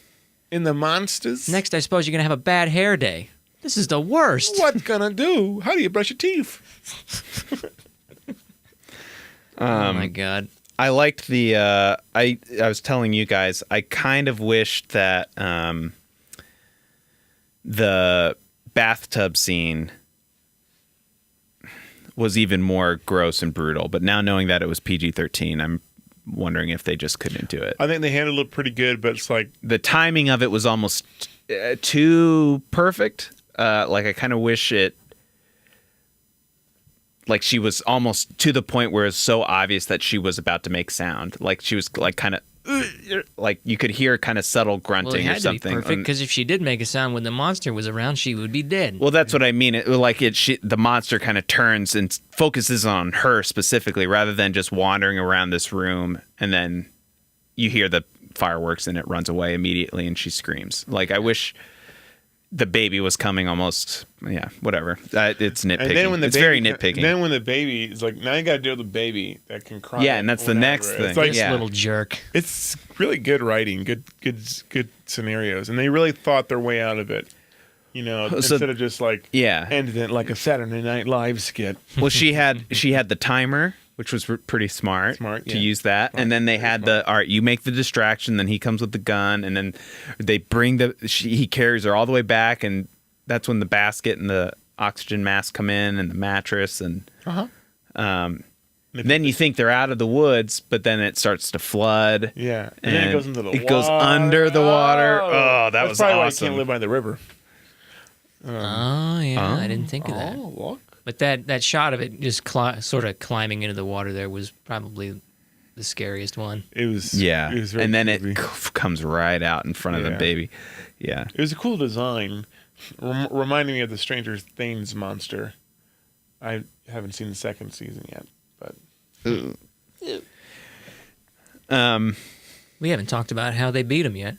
in the monsters. Next, I suppose you're gonna have a bad hair day. This is the worst. What gonna do? How do you brush your teeth? Oh my god. I liked the. I was telling you guys. I kind of wished that the bathtub scene was even more gross and brutal. But now knowing that it was PG-13, I'm wondering if they just couldn't do it. I think they handled it pretty good, but it's like The timing of it was almost too perfect. Like I kind of wish it. Like she was almost to the point where it's so obvious that she was about to make sound. Like she was like kind of like you could hear kind of subtle grunting Well, it or had to be something. perfect because if she did make a sound when the monster was around, she would be dead. Well, that's what I mean. The monster kind of turns and focuses on her specifically rather than just wandering around this room, and then you hear the fireworks and it runs away immediately and she screams. Like I wish the baby was coming almost. Yeah, whatever. It's nitpicking. and then when the it's baby, very nitpicking. Then when the baby is like, now you got to deal with the baby that can cry. Yeah, and that's the whenever. next thing. It's like This yeah. little jerk. it's really good writing, good scenarios, and they really thought their way out of it. You know, So- instead of just like Yeah. ending it like a Saturday Night Live skit. Well, she had the timer, which was pretty smart. Smart, to yeah. use that, and then they had all right. You make the distraction, then he comes with the gun, and then they bring he carries her all the way back, and that's when the basket and the oxygen mask come in, and the mattress, and then you think they're out of the woods, but then it starts to flood. Yeah, and then it goes into the it goes under the water. Oh, that that's was probably why I awesome. can't live by the river. Oh yeah, I didn't think of that. Oh, look. But that shot of it just sort of climbing into the water there was probably the scariest one. It was Yeah. It was very And then creepy. it comes right out in front of the Yeah. baby. Yeah. It was a cool design, reminding me of the Stranger Things monster. I haven't seen the second season yet, but We haven't talked about how they beat him yet.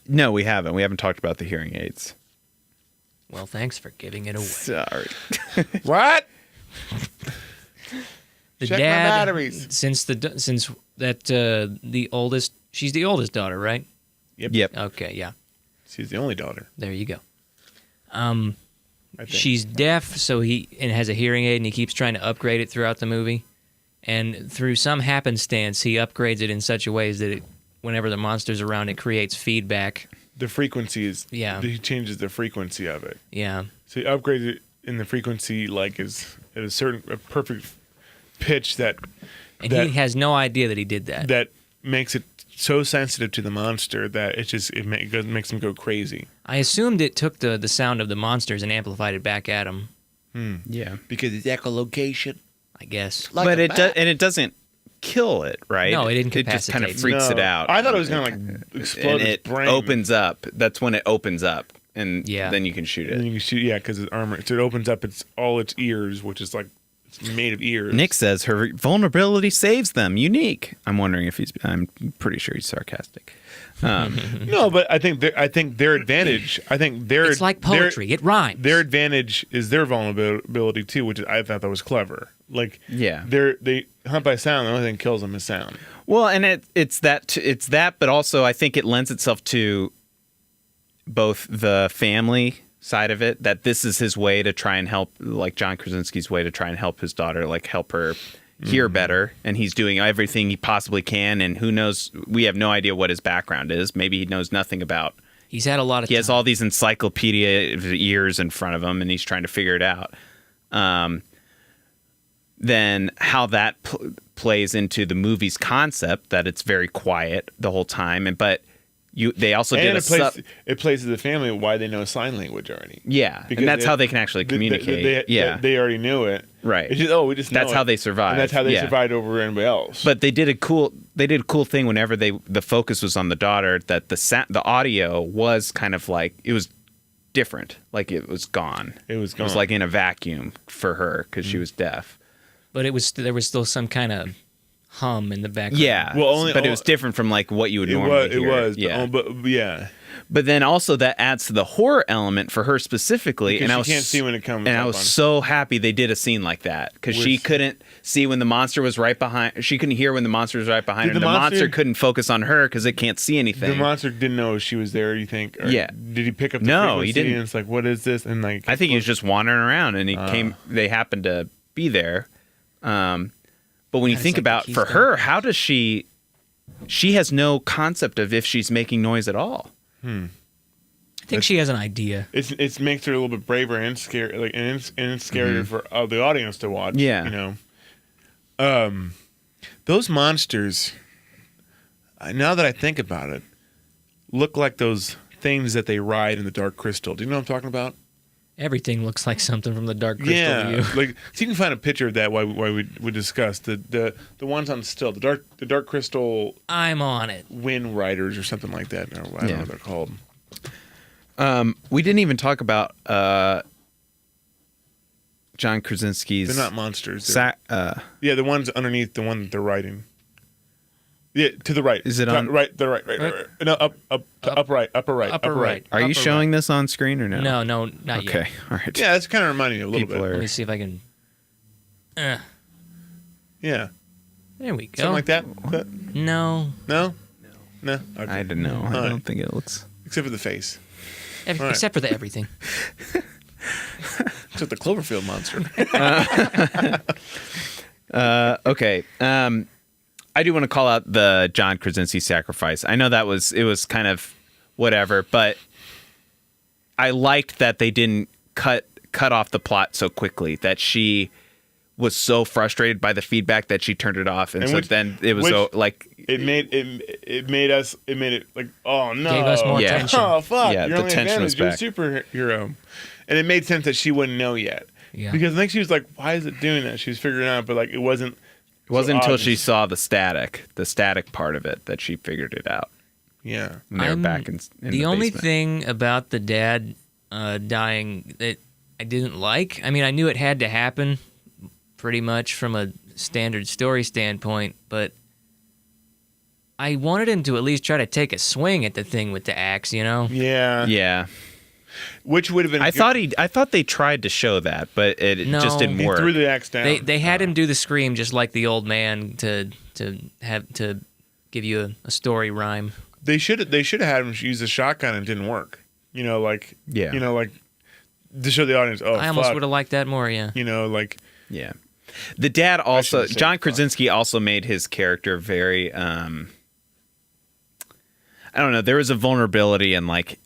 No, we haven't. We haven't talked about the hearing aids. Well, thanks for giving it away. Sorry. what? The Check my dad, batteries. since the oldest, she's the oldest daughter, right? Yep. Okay, yeah. She's the only daughter. There you go. I think. She's deaf, so he has a hearing aid, and he keeps trying to upgrade it throughout the movie. And through some happenstance, he upgrades it in such a way that whenever the monster's around, it creates feedback. The frequency is. Yeah. He changes the frequency of it. Yeah. So he upgrades it in the frequency is at a perfect pitch that And he has no idea that he did that. that makes it so sensitive to the monster that it makes him go crazy. I assumed it took the sound of the monsters and amplified it back at him, Yeah. Because it's echolocation. I guess. Like But a it bat. and it doesn't kill it, right? No, it It just kind of incapacitates. freaks it out. I thought it was gonna like explode and his it brain. opens up. That's when it opens up, and Yeah. then you can shoot And then it. you can shoot, yeah, because it's armor. So it opens up all its ears, which is like it's made of ears. Nick says her vulnerability saves them. Unique. I'm wondering if I'm pretty sure he's sarcastic. No, but I think their advantage. I think It's like poetry. It rhymes. Their advantage is their vulnerability too, which I thought that was clever. Like, Yeah. they hunt by sound. The only thing that kills them is sound. Well, and it's that, but also I think it lends itself to both the family side of it, that this is his way to try and help, like John Krasinski's way to try and help his daughter, like help her hear better, and he's doing everything he possibly can, and who knows, we have no idea what his background is. Maybe he knows nothing about. He's had a lot of He has time. all these encyclopedia ears in front of him, and he's trying to figure it out. Then how that plays into the movie's concept, that it's very quiet the whole time, but they also did And a it plays to the family why they know sign language already. yeah, Because and that's they- how they can actually communicate. They already knew it. Right. It's just, we just know That's it. how they survived. And that's how they Yeah. survived over anybody else. But they did a cool thing whenever the focus was on the daughter, that the audio was kind of like, it was different, like it was gone. It was It was gone. like in a vacuum for her because she was deaf. But there was still some kind of hum in the background. Yeah, Well, but it was different from like what you would it normally was. hear. It was. Yeah. But yeah. But then also that adds to the horror element for her specifically, Because and I she was can't see when it comes And I up was on- so happy they did a scene like that, because she With- couldn't see when the monster was right behind. She couldn't hear when the monster was right behind Did her. the The monster monster- couldn't focus on her because it can't see anything. The monster didn't know she was there, you think? Or Yeah. Did he pick up the No, he frequency didn't. And it's like, what is this? And like, I think he was just wandering around, and he came. They happened to be there. But when you Kinda think like the about for Keystone her, how does she? She has no concept of if she's making noise at all. I think she has an idea. it makes her a little bit braver and scary, like, and it's scarier for the audience to watch. Yeah. You know, those monsters. Now that I think about it, look like those things that they ride in the Dark Crystal. Do you know what I'm talking about? Everything looks like something from the Dark Crystal Yeah, to you. like so you can find a picture of that. Why we discussed the ones on still the Dark Crystal I'm on it. Wind Riders or something like that. Or I don't know what they're called. We didn't even talk about John Krasinski's. They're not monsters. They're- yeah, the ones underneath the one that they're riding. Yeah, to the right. Is it To- on- right? The right. No, upright, upper right. Upper right. Are you Upper showing this on screen or no? No, not yet. Okay, all right. Yeah, that's kind of reminding me a little People bit. are- Let me see if I can. Yeah, There we go. something like that. No. No. No. Okay. I don't know. I All right. don't think it looks. Except for the face. All right. Except for the everything. Except the Cloverfield monster. Okay. I do want to call out the John Krasinski sacrifice. I know it was kind of whatever, but I liked that they didn't cut off the plot so quickly, that she was so frustrated by the feedback that she turned it off, and so then it was so, like, It made it like, oh no, Gave us more Yeah. tension. Oh fuck! Yeah, You're the only tension was advantage. You're a superhero, and it made sense that she wouldn't know yet. Yeah. Because I think she was like, "Why is it doing that?" She was figuring it out, but like it wasn't. It wasn't until she obvious. saw the static part of it, that she figured it out. Yeah. When they were I'm- back in the the only basement. thing about the dad dying that I didn't like, I mean, I knew it had to happen pretty much from a standard story standpoint, but I wanted him to at least try to take a swing at the thing with the axe, you know? Yeah. Yeah, Which would have been. I thought they tried to show that, but it No. just didn't he work. threw the axe down. They had him do the scream just like the old man to give you a story rhyme. They should have had him use a shotgun and it didn't work. Like Yeah. like to show the audience. Oh, I almost fuck. would have liked that more, yeah. Like Yeah. The dad also, shouldn't say John fuck. Krasinski also made his character very, I don't know, there was a vulnerability and like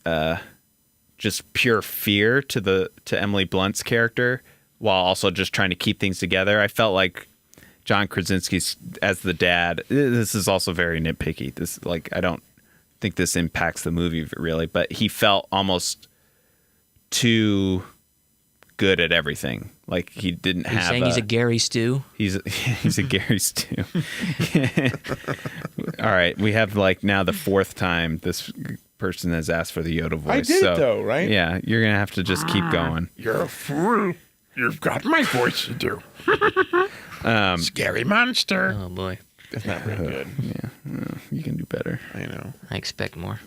just pure fear to Emily Blunt's character while also just trying to keep things together. I felt like John Krasinski's as the dad, this is also very nitpicky. This, like, I don't think this impacts the movie really, but he felt almost too good at everything. Like he didn't Are you have saying he's a Gary Stew? He's a Gary Stew. All right, we have like now the fourth time this person has asked for the Yoda voice. I did so, it though, right? Yeah, you're gonna have to just keep going. You're a fool. You've got my voice to do. Scary monster. Oh boy, That's not very good. You can do better. I know. I expect more.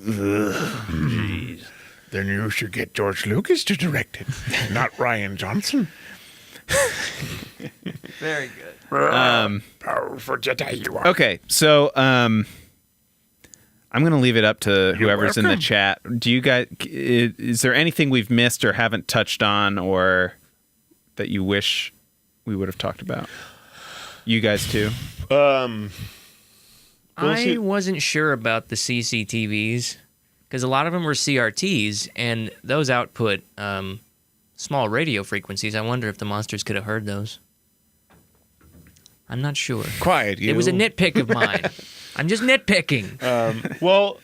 Then you should get George Lucas to direct it, not Ryan Johnson. Very good. Powerful Jedi you are. Okay, so I'm gonna leave it up to whoever's in the welcome. chat. Do you guys? Is there anything we've missed or haven't touched on, or that you wish we would have talked about? You guys too. We'll I see. wasn't sure about the CCTVs because a lot of them were CRTs, and those output small radio frequencies. I wonder if the monsters could have heard those. I'm not sure. Quiet. You. It was a nitpick of mine. I'm just nitpicking. Well,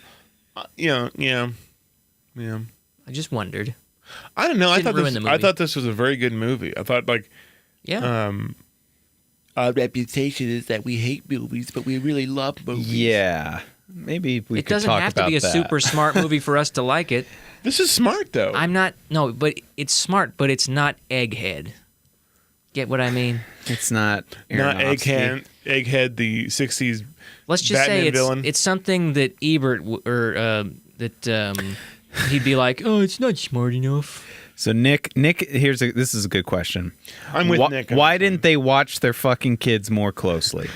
yeah. I just wondered. I don't know. Didn't ruin the movie. I thought this was a very good movie. I thought like Yeah. Our reputation is that we hate movies, but we really love movies. Yeah, maybe we it could doesn't talk have to about be a that. super smart movie for us to like it. this is smart though. I'm not. No, but it's smart, but it's not Egghead. Get what I mean? It's not not Aronofsky. Egghead, the '60s. Let's just Batman say villain. it's something that Ebert he'd be like, oh, it's not smart enough. So Nick, this is a good question. I'm with Nick on Why this didn't they watch their fucking kids more closely?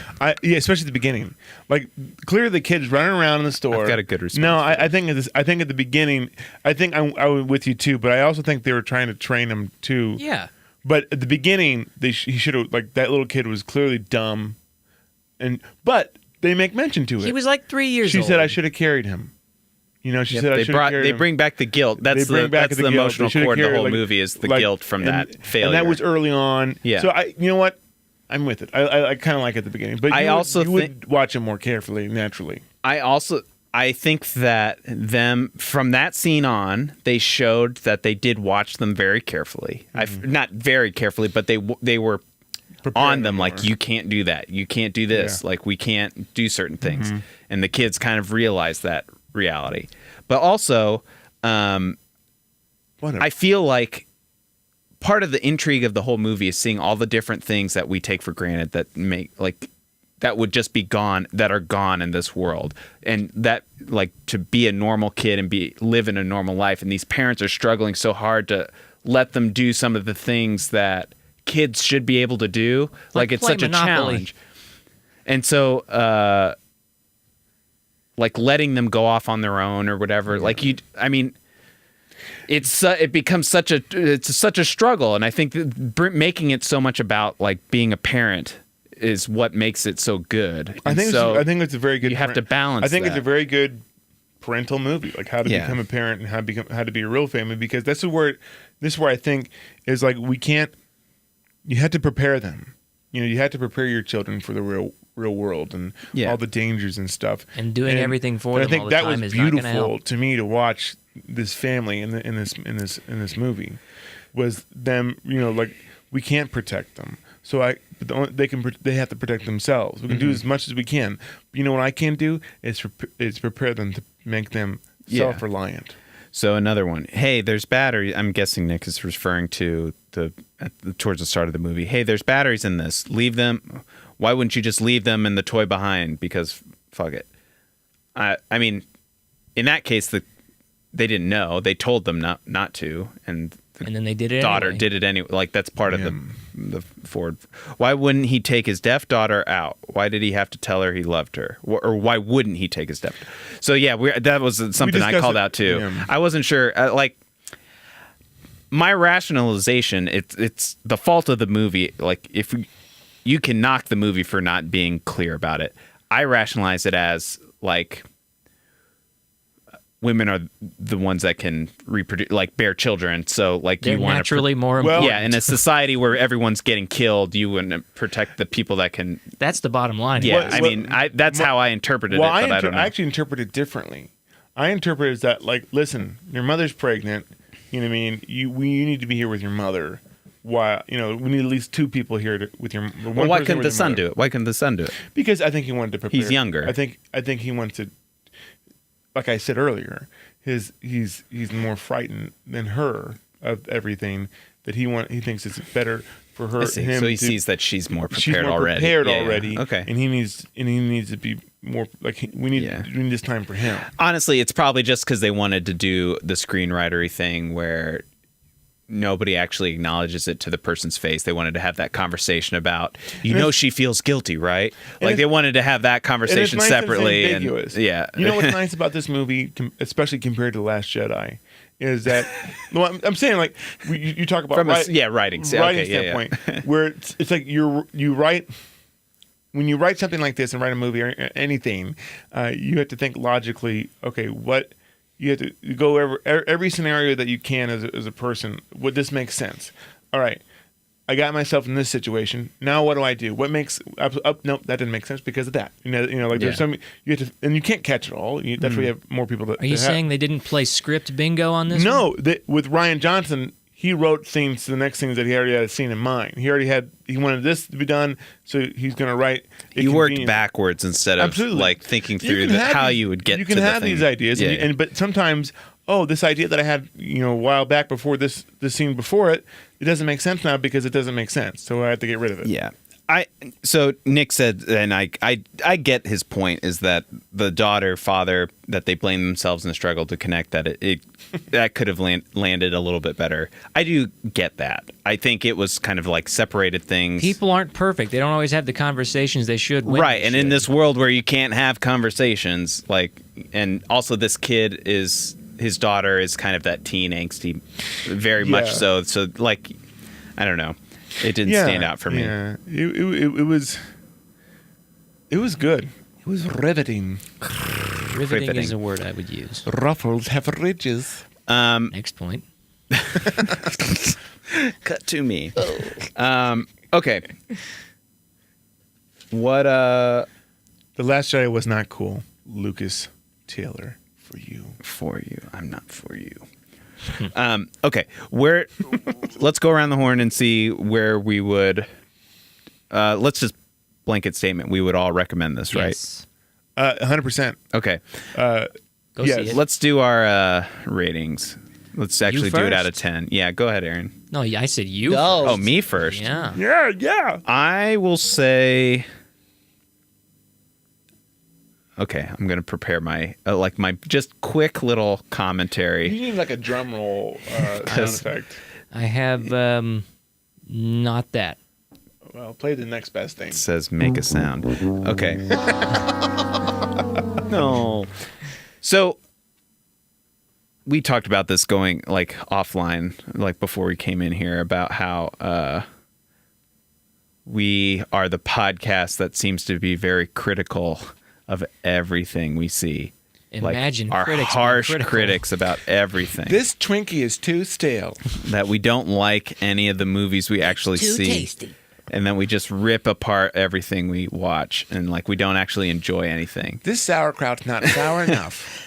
Yeah, especially at the beginning. Like clearly the kids running around in the store. I've got a good response No, for I think at the beginning, I think I was with you too, but I also think they were trying to train him too. Yeah. But at the beginning, he should have like that little kid was clearly dumb, but they make mention to it. He was like 3 years She old. said I should have carried him. She said I should have carried they him. bring back the guilt. That's They bring back that's the the guilt. emotional They should've cord of the carried, whole like- movie is the like- guilt from that failure. And that was early on. Yeah. So you know what? I'm with it. I kind of like it at the beginning, but I you also would, you would watch it more carefully, naturally. I think that them from that scene on, they showed that they did watch them very carefully. Not very carefully, but they were Preparing on them more. like, you can't do that, you can't do this, Yeah. like we can't do certain things, and the kids kind of realized that reality. But also, Whatever. I feel like part of the intrigue of the whole movie is seeing all the different things that we take for granted that make that would just be gone, that are gone in this world, and that like to be a normal kid and live in a normal life, and these parents are struggling so hard to let them do some of the things that kids should be able to do. Like it's play such Monopoly. a challenge. And so like letting them go off on their own or whatever, it becomes such a struggle, and I think that making it so much about like being a parent is what makes it so good. I think it's a very good. You have to balance I think it's that. a very good parental movie, like how to Yeah. become a parent and how to be a real family. Because this is where I think is like we can't. You had to prepare them. You had to prepare your children for the real world and Yeah. all the dangers and stuff. And doing everything for and them I think all the that time was is not gonna beautiful help. to me to watch. This family in this movie was them, like we can't protect them. So they have to protect themselves. We can do as much as we can. But you know what I can do is prepare them to make them self-reliant. So another one. Hey, there's batteries. I'm guessing Nick is referring to towards the start of the movie. Hey, there's batteries in this. Leave them. Why wouldn't you just leave them and the toy behind? Because fuck it. I mean, in that case, they didn't know. They told them not to, and then they did it. Daughter anyway. did it anyway. Like that's part of the Ford. Why wouldn't he take his deaf daughter out? Why did he have to tell her he loved her? Or why wouldn't he take his deaf? So yeah, that was something I called out too. Yeah. I wasn't sure. Like my rationalization, it's the fault of the movie. Like if you can knock the movie for not being clear about it. I rationalize it as like women are the ones that can reproduce, like bear children. So like They're you want naturally more important. yeah, in a society where everyone's getting killed, you wouldn't protect the people that can. That's the bottom line. Yeah, What- I mean, that's how I interpreted Well, it, but I don't know. I actually interpret it differently. I interpret it as that, like, listen, your mother's pregnant. You know what I mean? You need to be here with your mother. Why? You know, we need at least two people here with your. Well, why couldn't the son do it? Why couldn't the son do it? Because I think he wanted to prepare. He's younger. I think he wants to. Like I said earlier, he's more frightened than her of everything. That he thinks it's better for her. I see. Him So he to- sees that she's more prepared she's more already. prepared Yeah, yeah. already. Okay. And he needs to be more like we need this time for him. Honestly, it's probably just because they wanted to do the screenwritery thing where nobody actually acknowledges it to the person's face. They wanted to have that conversation about, she feels guilty, right? Like they wanted to have that And it's conversation nice separately. And it's ambiguous. Yeah. You know what's nice about this movie, especially compared to The Last Jedi, is that well, I'm saying like you talk about From writing writing standpoint, where it's like you write. When you write something like this and write a movie or anything, you have to think logically. Okay, what you have to go over every scenario that you can as a person. Would this make sense? All right, I got myself in this situation. Now what do I do? What makes nope, that didn't make sense because of that. Like there's some you have to, and you can't catch it all. That's why you have more people. Are you saying they didn't play script bingo on this? No, with Ryan Johnson, he wrote things to the next things that he already had a scene in mind. He wanted this to be done, so he's going to write. You worked backwards instead of Absolutely. like thinking You through can have how these- you would get. You can to have the thing. these ideas, Yeah. but sometimes, this idea that I had, a while back before this scene before it doesn't make sense now because it doesn't make sense. So I have to get rid of it. Yeah. So Nick said, and I get his point, is that the father, that they blame themselves in the struggle to connect, that it that could have landed a little bit better. I do get that. I think it was kind of like separated things. People aren't perfect. They don't always have the conversations they should. When Right, they and in should. this world where you can't have conversations, like, and also this kid his daughter is kind of that teen angsty, very much Yeah. so. So like, I don't know. It didn't stand out for me. Yeah, it was good. It was riveting. riveting is a word I would use. Ruffles have ridges. Next point. Cut to me. Okay. What? The Last Jedi was not cool. Lucas Taylor, for you. For you. I'm not for you. Okay. Let's go around the horn and see where we would. Let's just blanket statement. We would all recommend this, right? Yes. 100%. Okay. Go Yes. see it. Let's do our ratings. Let's actually do it out of first. 10. Yeah, go ahead, Aaron. No, I said you. No. Oh, me first. Yeah. Yeah. I will say. Okay, I'm gonna prepare my my just quick little commentary. You need like a drum roll sound 'Cause- effect. I have not that. Well, play the next best thing. It says make a sound. Okay. No. So we talked about this going like offline, like before we came in here, about how we are the podcast that seems to be very critical of everything we see. Imagine like our critics being harsh critical. critics about everything. This Twinkie is too stale. That we don't like any of the movies we actually Too see. tasty. And then we just rip apart everything we watch, and like we don't actually enjoy anything. This sauerkraut's not sour enough.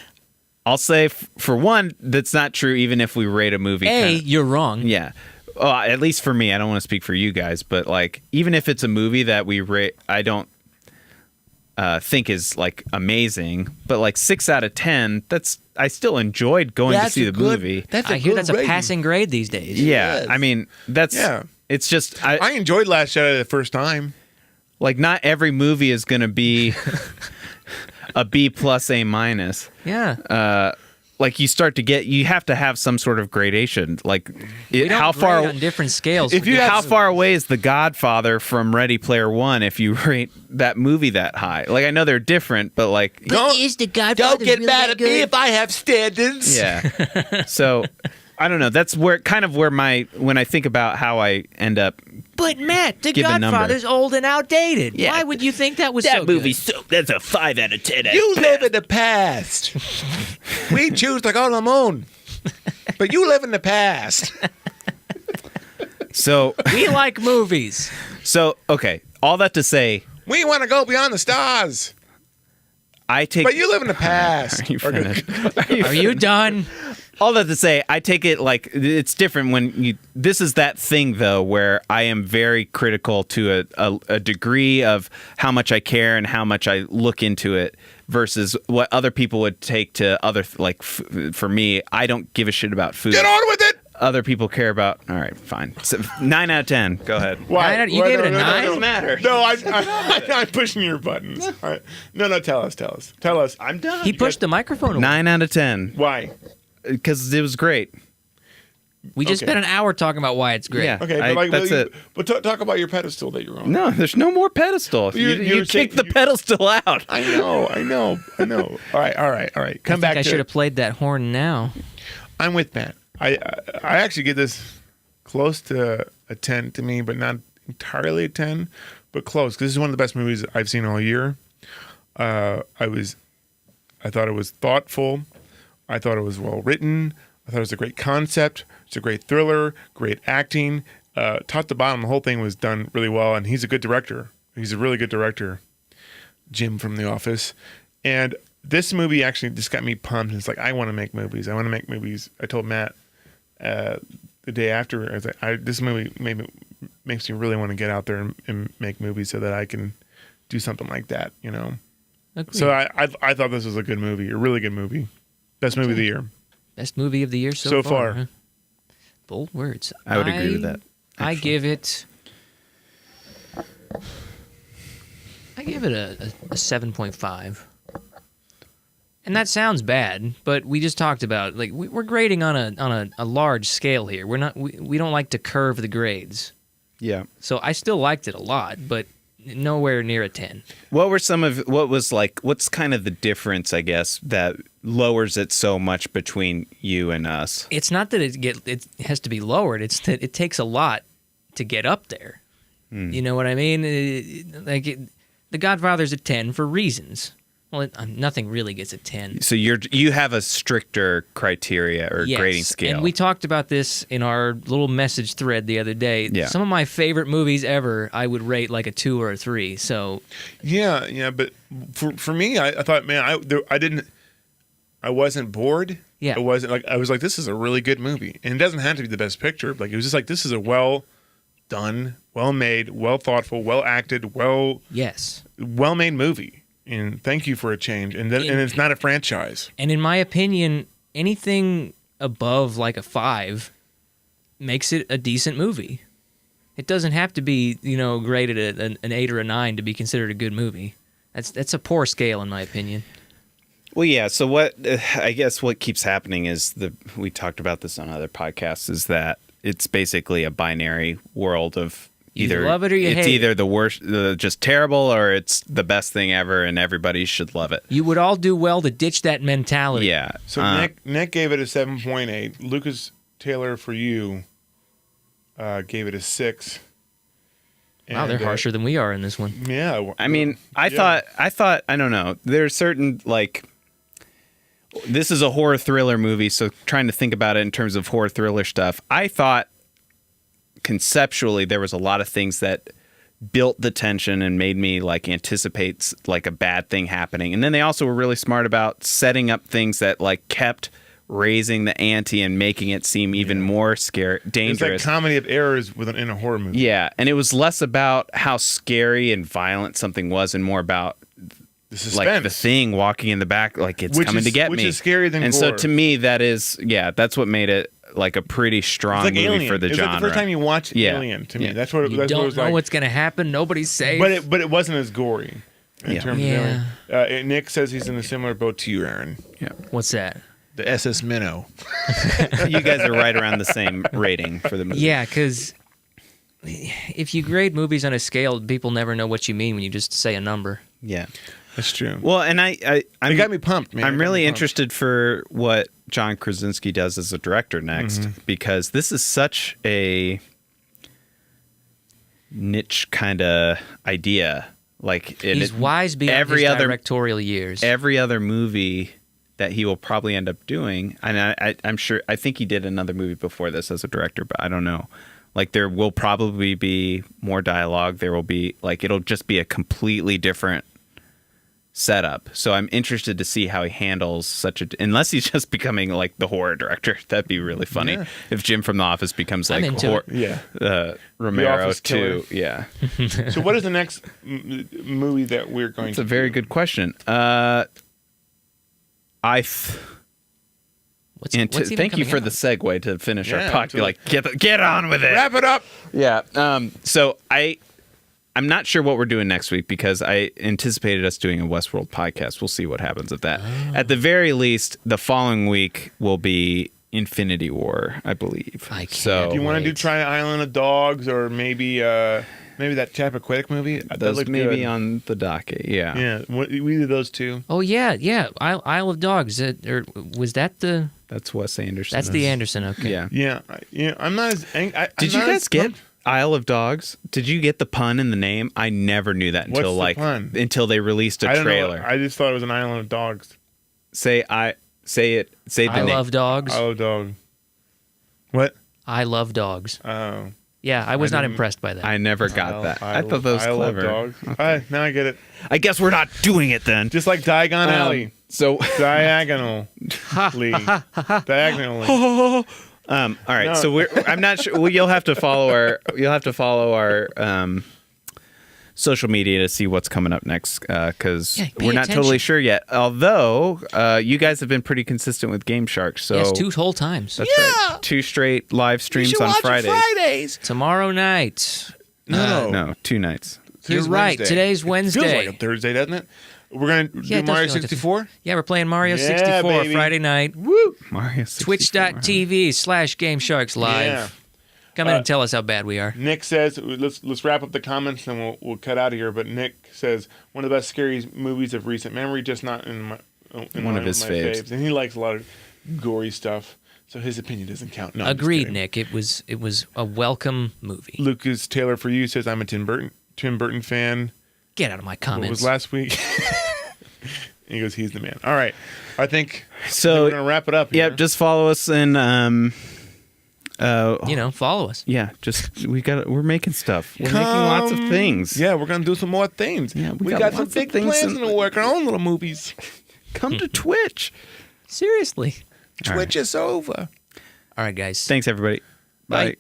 I'll say for one, that's not true. Even if we rate a movie, A, kinda- you're wrong. yeah, at least for me, I don't want to speak for you guys, but like even if it's a movie that we rate, I don't think is like amazing, but like 6 out of 10, I still enjoyed going to see the movie. That's a I hear good that's a rating. passing grade these days. Yeah, Yes. I mean it's just I enjoyed Last Jedi the first time. like not every movie is going to be a B plus A minus. Yeah. Like you have to have some sort of gradation. Like We don't how far grade on different scales. If you have- how far away is The Godfather from Ready Player One if you rate that movie that high? Like I know they're different, but like is the Godfather Don't get mad at me if I have standards. yeah. So I don't know. That's where when I think about how I end up. But Matt, the Give a number. Godfather's old and outdated. Yeah. Why would you think that was That so movie's good? that's a 5 out of 10. You live in the past. We choose to go to the moon, but you live in the past. So We like movies. okay. All that to say, We want to go beyond the stars, I take. but you live in the past. Are you finished? Are you done? All that to say, I take it like it's different when you. This is that thing though, where I am very critical to a degree of how much I care and how much I look into it versus what other people would take to other for me. I don't give a shit about food. Get on with it. Other people care about. All right, fine. So, 9 out of 10. Go ahead. Why? You gave it a 9? Doesn't matter. No, I'm pushing your buttons. All right. No, tell us. I'm done. He pushed the microphone away. 9 out of 10 Why? because it was great. We just Okay. spent an hour talking about why it's great. Yeah. Okay, I- but like, that's it. But talk about your pedestal that you're on. No, there's no more pedestal. You- You, you were saying- kicked the pedestal out. I know. All right. Come I think back I to should have played that horn now. I'm with Matt. I actually give this close to a 10 to me, but not entirely a 10, but close. 'Cause this is one of the best movies I've seen all year. I thought it was thoughtful. I thought it was well written. I thought it was a great concept. It's a great thriller, great acting. Top to bottom, the whole thing was done really well, and he's a good director. He's a really good director, Jim from The Office. And this movie actually just got me pumped. It's like, I want to make movies. I want to make movies. I told Matt the day after, I was like, this movie makes me really want to get out there and make movies so that I can do something like that, you know? Agreed. So I thought this was a good movie, a really good movie. Best movie of the year. Best movie of the year so So far. far. Huh? Bold words. I would agree with that, I give it a 7.5. And that sounds bad, but we just talked about like we're grading on a large scale here. We don't like to curve the grades. Yeah. So I still liked it a lot, but nowhere near a 10. What's kind of the difference, I guess, that lowers it so much between you and us? It's not that it has to be lowered. It's that it takes a lot to get up there. You know what I mean? The Godfather's a 10 for reasons. Well, nothing really gets a 10. So you have a stricter criteria or Yes, grading scale. and we talked about this in our little message thread the other day. Yeah. Some of my favorite movies ever, I would rate like a 2 or a 3. So Yeah, but for me, I thought, man, I wasn't bored. Yeah. It wasn't like I was like, this is a really good movie, and it doesn't have to be the best picture. Like it was just like, this is a well done, well made, well thoughtful, well acted, well made movie. And thank you for a change. And it's not a franchise. And in my opinion, anything above like a 5 makes it a decent movie. It doesn't have to be, graded at an 8 or a 9 to be considered a good movie. That's a poor scale in my opinion. Well, yeah. So I guess what keeps happening is we talked about this on other podcasts, is that it's basically a binary world of Either love it or you it's hate either the worst, just terrible, or it's the best thing ever, and everybody should love it. You would all do well to ditch that mentality. Yeah. So Nick gave it a 7.8. Lucas Taylor for you gave it a 6. Wow, they're harsher than we are in this one. Yeah. I mean, I thought, I don't know. There's certain, this is a horror thriller movie, so trying to think about it in terms of horror thriller stuff, I thought conceptually there was a lot of things that built the tension and made me anticipate a bad thing happening. And then they also were really smart about setting up things that kept raising the ante and making it seem even more scary, It's like dangerous. comedy of errors in a horror movie. Yeah, and it was less about how scary and violent something was, and more about The suspense. like the thing walking in the back, like it's Which coming is- to get which me. is scarier than And so gore. to me, that's what made it like a pretty strong It's like movie Alien. for the It's genre. like the first time you watch Yeah. Alien to me. Yeah. That's what You that's what it don't was know like. what's going to happen. Nobody's safe. But it wasn't as gory in Yeah. terms Yeah. of Alien. Nick says he's in a similar boat to you, Aaron. What's that? The SS Minnow. You guys are right around the same rating for the movie. Yeah, because if you grade movies on a scale, people never know what you mean when you just say a number. Yeah. That's true. Well, and it I'm got me pumped, man. I'm It got really me pumped. interested for what John Krasinski does as a director next, because this is such a niche kind of idea. Like He's wise beyond every his other directorial years. every other movie that he will probably end up doing, and I'm sure, I think he did another movie before this as a director, but I don't know. Like there will probably be more dialogue. There will be like it'll just be a completely different setup. So I'm interested to see how he handles such a, unless he's just becoming like the horror director. That'd be really funny Yeah. if Jim from The Office becomes I'm like into it. Yeah. Romero Office killer. too. Yeah, So what is the next movie that we're going it's to a very do? good question. What's even Thank you coming for out? the segue to finish Yeah, our podcast. absolutely. Like get on with it. Wrap it up. Yeah. So I'm not sure what we're doing next week because I anticipated us doing a Westworld podcast. We'll see what happens with that. At the very least, the following week will be Infinity War, I believe. I can't. So Do you want to do Wait. Try Island of Dogs or maybe that Chappaquiddick movie? That those looked may be good. on the docket. Yeah. Yeah, we did those two. Oh yeah. Isle of Dogs. Or was that the? That's Wes Anderson. That's the Anderson. Okay. Yeah. Yeah. I'm not as. Did you guys get Isle of Dogs? Did you get the pun in the name? I never knew that until What's the pun? until they released a I don't trailer. know. I just thought it was an Island of Dogs. Say the I name. love dogs. Isle of Dog. What? I love dogs. Oh. Yeah, I was not didn't- imprast by that. I never got that. I thought that was Isle of clever. Dogs. Now I get it. I guess we're not doing it then. Just like Diagon Alley. So, Diagonally. Diagonally. all right. No. So I'm not sure. Well, you'll have to follow our social media to see what's coming up next because Yeah, pay we're not attention. totally sure yet. Although you guys have been pretty consistent with Game Shark, so yes, 2 whole times. that's right. 2 straight live streams on Fridays. Tomorrow night. No, 2 nights. You're Today's right. Wednesday. Today's Feels Wednesday. like a Thursday, doesn't it? We're going to Yeah, it do does Mario feel like a- 64? Yeah, we're playing Mario Yeah, 64 baby. Friday night. Woo! Mario 64. Twitch.tv/GameSharks Live. Yeah. Come in and tell us how bad we are. Nick says, let's wrap up the comments and we'll cut out of here. But Nick says, one of the best scary movies of recent memory, just not in my in One line of his with my faves. And he likes a lot of gory stuff, so his opinion doesn't count. No, I'm just Agreed, kidding. Nick. It was a welcome movie. Lucas Taylor for you says, I'm a Tim Burton fan. Get out of my What comments. was last week? He goes, he's the man. All right. I think So we're going to wrap it up yeah, here. just follow us and Follow us. yeah, just we're making stuff. We're making lots of things. Yeah, we're going to do some more things. Yeah, we we got got some lots of big things plans in- in the work, our own little movies. Come to Twitch. Seriously. Twitch is over. All right, guys. Thanks everybody. Bye. Bye.